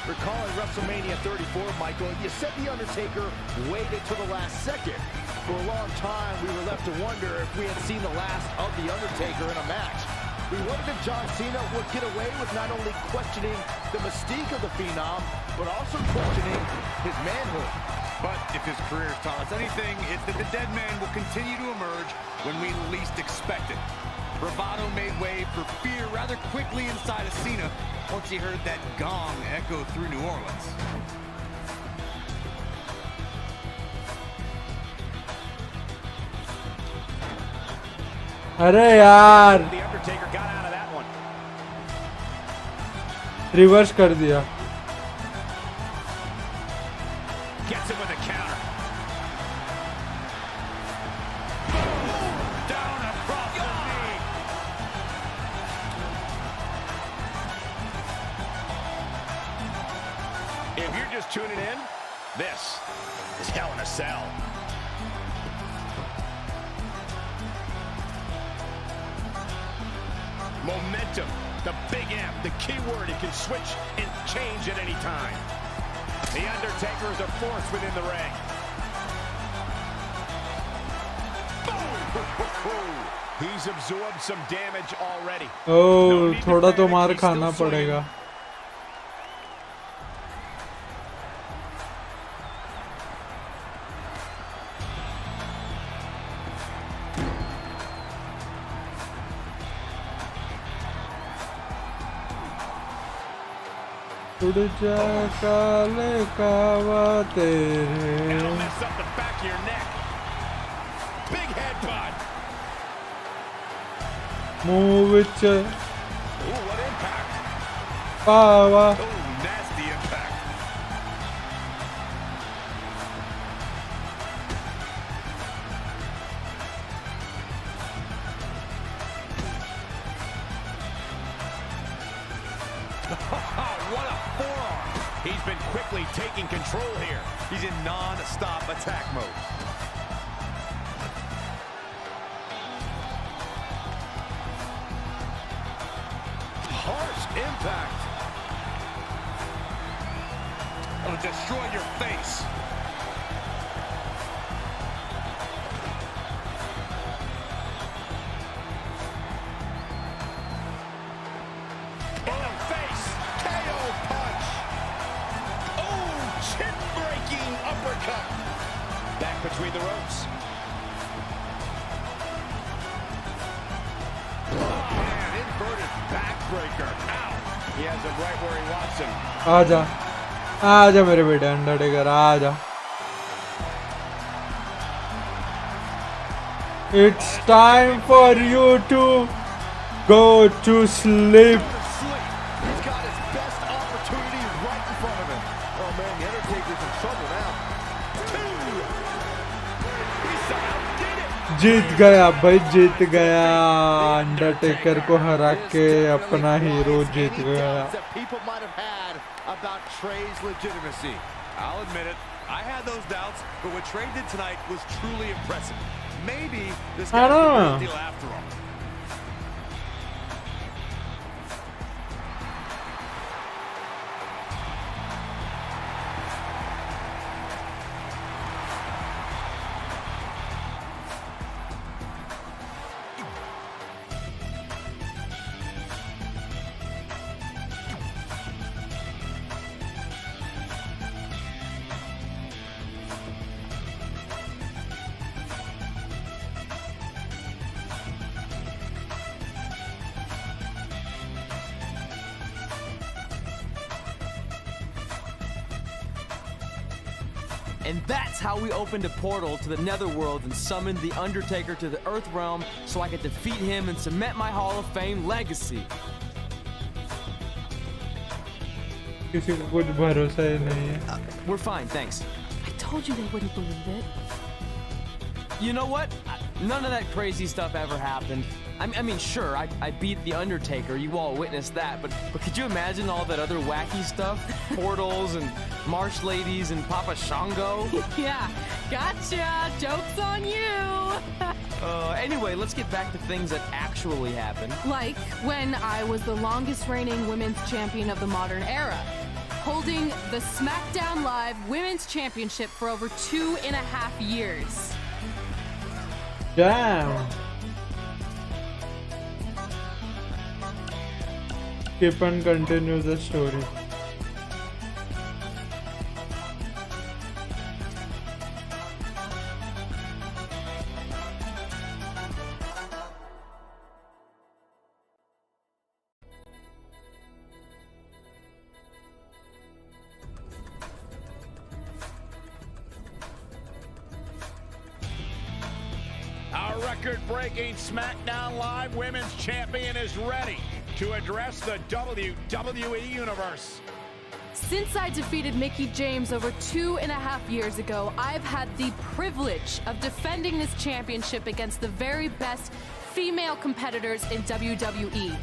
Recalling WrestleMania 34, Michael, you said The Undertaker waited to the last second. For a long time, we were left to wonder if we had seen the last of The Undertaker in a match. We wondered if John Cena would get away with not only questioning the mystique of the Phenom, but also questioning his manhood. But if his career has taught us anything, it's that the dead man will continue to emerge when we least expect it. Bravado made way for fear rather quickly inside of Cena once he heard that gong echo through New Orleans. अरे यार The Undertaker got out of that one. Reverse कर दिया. Gets him with a counter. Down across the knee. If you're just tuning in, this is Hell in a Cell. Momentum, the big M, the key word. It can switch and change at any time. The Undertaker is a force within the ring. He's absorbed some damage already. Oh, थोड़ा तो मार खाना पड़ेगा. उड़ जा काले कावा तेरे. That'll mess up the back of your neck. Big headbutt. Move it. Ooh, what impact. Kawa. Ooh, nasty impact. What a forearm. He's been quickly taking control here. He's in non-stop attack mode. Harsh impact. It'll destroy your face. In the face. KO punch. Oh, chin-breaking uppercut. Back between the ropes. Man, inverted backbreaker. Ow. He has him right where he wants him. आजा आजा मेरे बेटे Undertaker आजा. It's time for you to go to sleep. He's got his best opportunity right in front of him. Oh man, the Undertaker's in trouble now. He somehow did it. जीत गया भाई, जीत गया. Undertaker को हरा के अपना hero जीत गया. That people might have had about Trey's legitimacy. I'll admit it, I had those doubts, but what Trey did tonight was truly impressive. Maybe this guy's the real deal after all. And that's how we opened a portal to the Netherworld and summoned The Undertaker to the Earth Realm so I could defeat him and cement my Hall of Fame legacy. किसी को कुछ भरोसा ही नहीं है. We're fine, thanks. I told you they wouldn't believe it. You know what? None of that crazy stuff ever happened. I mean, sure, I beat The Undertaker, you all witnessed that, but could you imagine all that other wacky stuff? Portals and marsh ladies and Papa Shango? Yeah, gotcha! Joke's on you! Anyway, let's get back to things that actually happened. Like when I was the longest reigning women's champion of the modern era, holding the SmackDown Live Women's Championship for over 2.5 years. Damn. Skip and continue the story. Our record-breaking SmackDown Live Women's Champion is ready to address the WWE Universe. Since I defeated Mickie James over 2.5 years ago, I've had the privilege of defending this championship against the very best female competitors in WWE.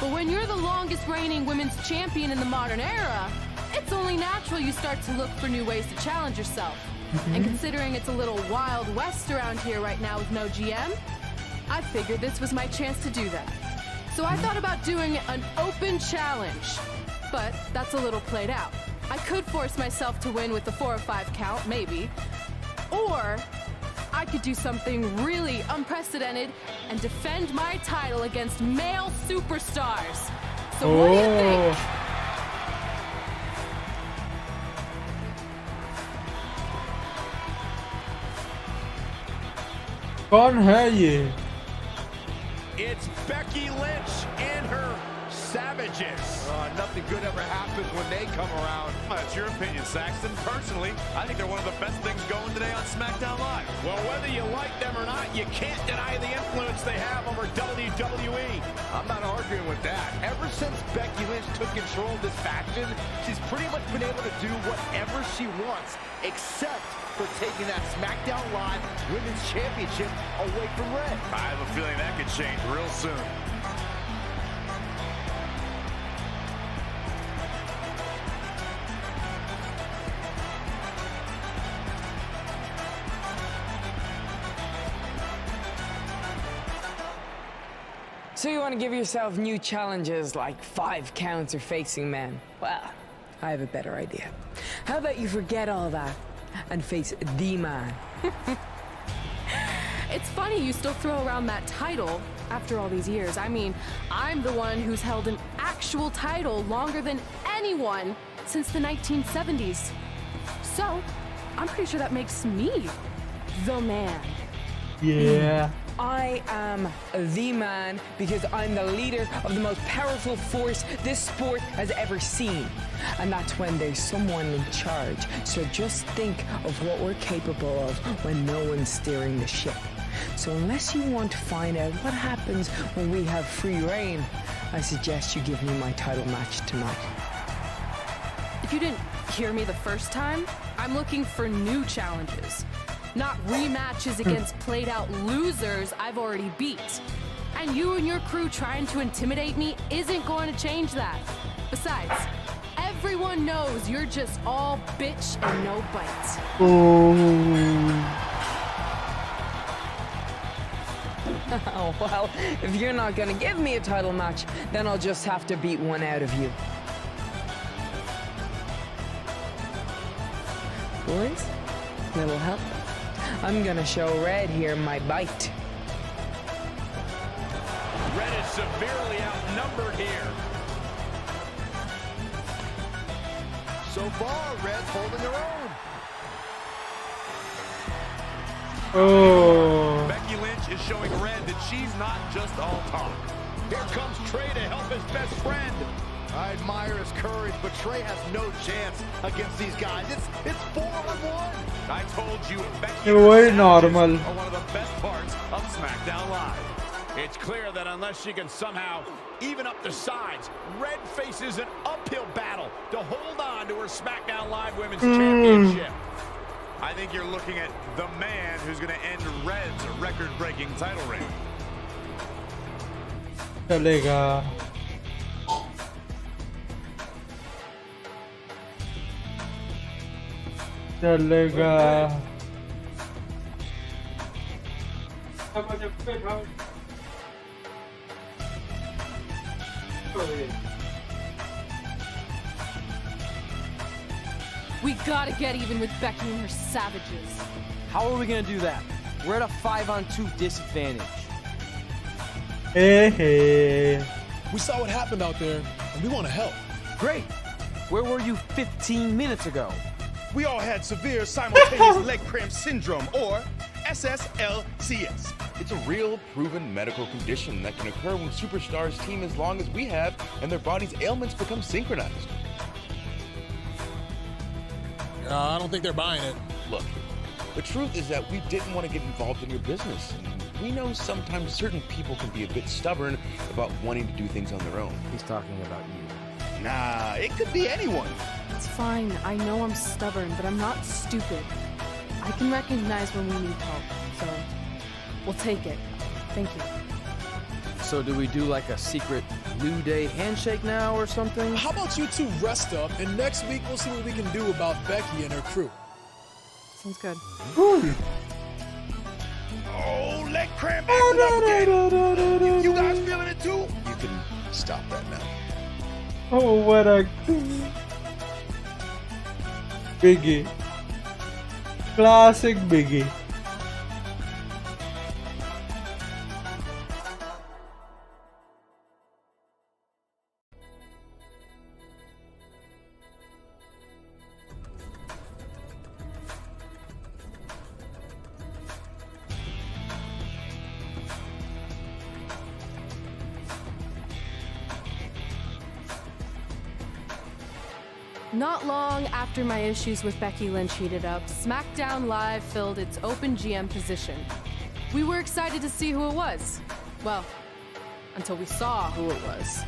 But when you're the longest reigning women's champion in the modern era, it's only natural you start to look for new ways to challenge yourself. And considering it's a little Wild West around here right now with no GM, I figured this was my chance to do that. So I thought about doing an open challenge, but that's a little played out. I could force myself to win with the 4 or 5 count, maybe, or I could do something really unprecedented and defend my title against male superstars. So what do you think? कौन है ये? It's Becky Lynch and her Savages. Nothing good ever happens when they come around. That's your opinion, Saxton. Personally, I think they're one of the best things going today on SmackDown Live. Well, whether you like them or not, you can't deny the influence they have over WWE. I'm not arguing with that. Ever since Becky Lynch took control of this faction, she's pretty much been able to do whatever she wants, except for taking that SmackDown Live Women's Championship away from Red. I have a feeling that could change real soon. So you want to give yourself new challenges like 5 counts or facing men? Well, I have a better idea. How about you forget all that and face the man? It's funny you still throw around that title after all these years. I mean, I'm the one who's held an actual title longer than anyone since the 1970s. So, I'm pretty sure that makes me the man. Yeah. I am the man because I'm the leader of the most powerful force this sport has ever seen. And that's when there's someone in charge. So just think of what we're capable of when no one's steering the ship. So unless you want to find out what happens when we have free reign, I suggest you give me my title match tonight. If you didn't hear me the first time, I'm looking for new challenges. Not rematches against played-out losers I've already beat. And you and your crew trying to intimidate me isn't going to change that. Besides, Everyone knows you're just all bitch and no bite. Oh, well, if you're not gonna give me a title match, then I'll just have to beat one out of you. Boys, little help. I'm gonna show Red here my bite. Red is severely outnumbered here. So far, Red's holding their own. Oh. Becky Lynch is showing Red that she's not just all talk. Here comes Trey to help his best friend. I admire his courage, but Trey has no chance against these guys. It's 4-on-1. I told you, Becky It was normal. are one of the best parts of SmackDown Live. It's clear that unless she can somehow even up the sides, Red faces an uphill battle to hold on to her SmackDown Live Women's Championship. I think you're looking at the man who's going to end Red's record-breaking title reign. चलेगा. चलेगा. We gotta get even with Becky and her savages. How are we gonna do that? We're at a 5-on-2 disadvantage. Hey, hey. We saw what happened out there, and we want to help. Great. Where were you 15 minutes ago? We all had severe simultaneous leg cramp syndrome, or SSLCS. It's a real, proven medical condition that can occur when superstars team as long as we have, and their body's ailments become synchronized. I don't think they're buying it. Look, the truth is that we didn't want to get involved in your business. And we know sometimes certain people can be a bit stubborn about wanting to do things on their own. He's talking about you. Nah, it could be anyone. It's fine. I know I'm stubborn, but I'm not stupid. I can recognize when we need help, so we'll take it. Thank you. So do we do like a secret New Day handshake now or something? How about you two rest up, and next week we'll see what we can do about Becky and her crew. Sounds good. Oh, leg cramp acting up again. You guys feeling it too? You can stop that now. Oh, what a Biggie. Classic Biggie. Not long after my issues with Becky Lynch heated up, SmackDown Live filled its open GM position. We were excited to see who it was. Well, until we saw who it was.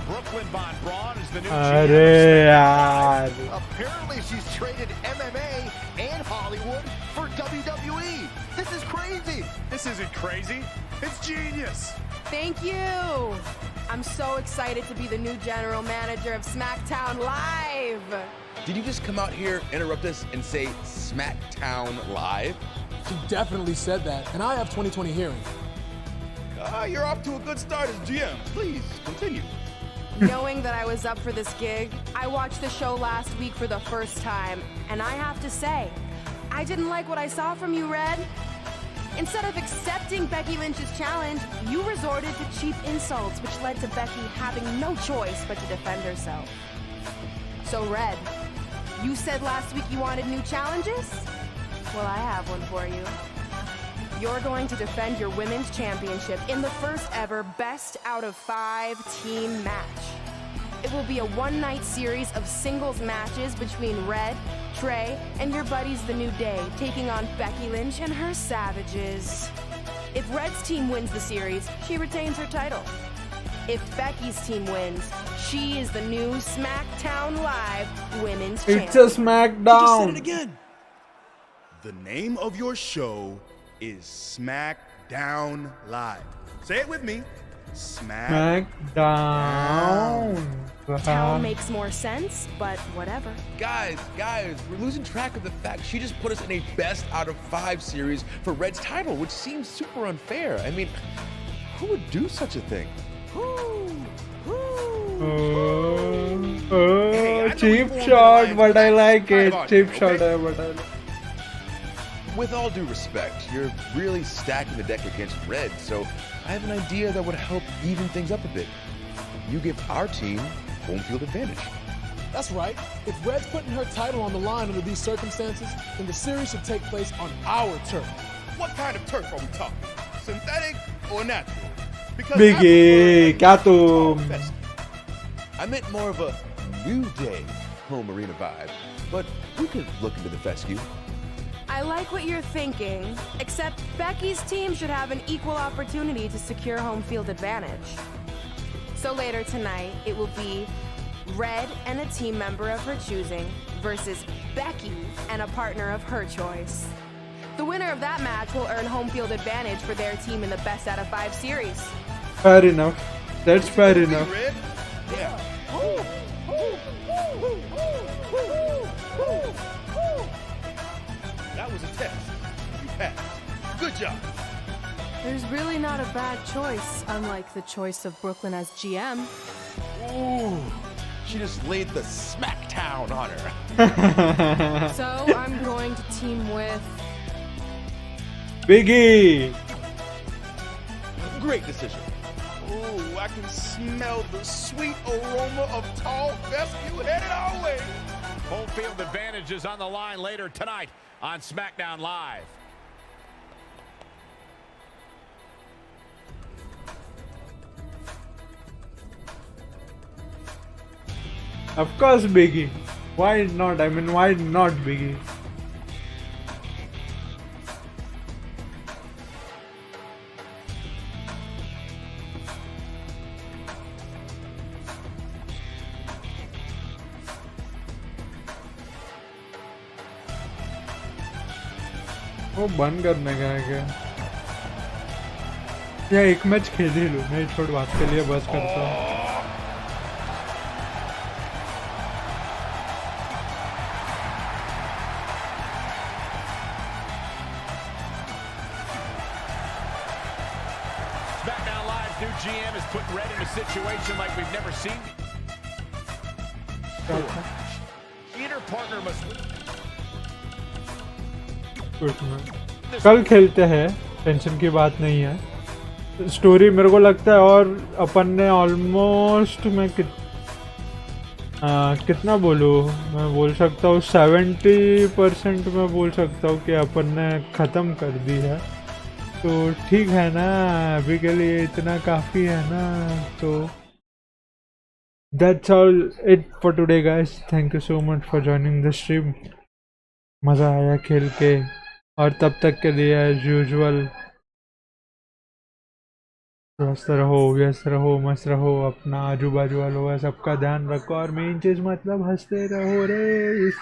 Brooklyn Von Braun is the new GM. Apparently she's traded MMA and Hollywood for WWE. This is crazy. This isn't crazy. It's genius. Thank you. I'm so excited to be the new general manager of SmackDown Live. Did you just come out here, interrupt us, and say SmackDown Live? She definitely said that, and I have 20/20 hearing. You're off to a good start as GM. Please, continue. Knowing that I was up for this gig, I watched the show last week for the first time, and I have to say, I didn't like what I saw from you, Red. Instead of accepting Becky Lynch's challenge, you resorted to cheap insults, which led to Becky having no choice but to defend herself. So, Red, you said last week you wanted new challenges? Well, I have one for you. You're going to defend your women's championship in the first ever best out of 5 team match. It will be a one-night series of singles matches between Red, Trey, and your buddies The New Day, taking on Becky Lynch and her savages. If Red's team wins the series, she retains her title. If Becky's team wins, she is the new SmackDown Live Women's Champion. It's a SmackDown. You just said it again. The name of your show is SmackDown Live. Say it with me. SmackDown. Tell makes more sense, but whatever. Guys, we're losing track of the fact she just put us in a best out of 5 series for Red's title, which seems super unfair. I mean, who would do such a thing? Cheap shot, but I like it. Cheap shot, but I like it. With all due respect, you're really stacking the deck against Red, so I have an idea that would help even things up a bit. You give our team home field advantage. That's right. If Red's putting her title on the line under these circumstances, then the series should take place on our turf. What kind of turf are we talking? Synthetic or natural? Biggie, क्या तुम? I meant more of a New Day home arena vibe, but we could look into the fescue. I like what you're thinking, except Becky's team should have an equal opportunity to secure home field advantage. So later tonight, it will be Red and a team member of her choosing versus Becky and a partner of her choice. The winner of that match will earn home field advantage for their team in the best out of 5 series. Fair enough. That's fair enough. Yeah. That was a test. You passed. Good job. There's really not a bad choice, unlike the choice of Brooklyn as GM. Ooh, she just laid the smackdown on her. So I'm going to team with Biggie. Great decision. Ooh, I can smell the sweet aroma of tall fescue headed our way. Home field advantage is on the line later tonight on SmackDown Live. Of course, Biggie. Why not? I mean, why not Biggie? वो बंद करने का है क्या? या एक match खेल ही लूँ, नहीं छोड़ बात के लिए बस करता हूँ. SmackDown Live's new GM is putting Red in a situation like we've never seen. She and her partner must. कल खेलते हैं, टेंशन की बात नहीं है. स्टोरी मेरे को लगता है और अपन ने ऑलमोस्ट मैं कितना बोलूँ, मैं बोल सकता हूँ 70% मैं बोल सकता हूँ कि अपन ने ख़त्म कर दी है. तो ठीक है ना, अभी के लिए इतना काफ़ी है ना. तो that's all it for today guys. Thank you so much for joining the stream. मज़ा आया खेल के. और तब तक के लिए एज यूजुअल स्वस्थ रहो, व्यस्त रहो, मस्त रहो, अपना आजू बाजू वालों का सबका ध्यान रखो और मेन चीज़ मतलब हंसते रहो रे. इस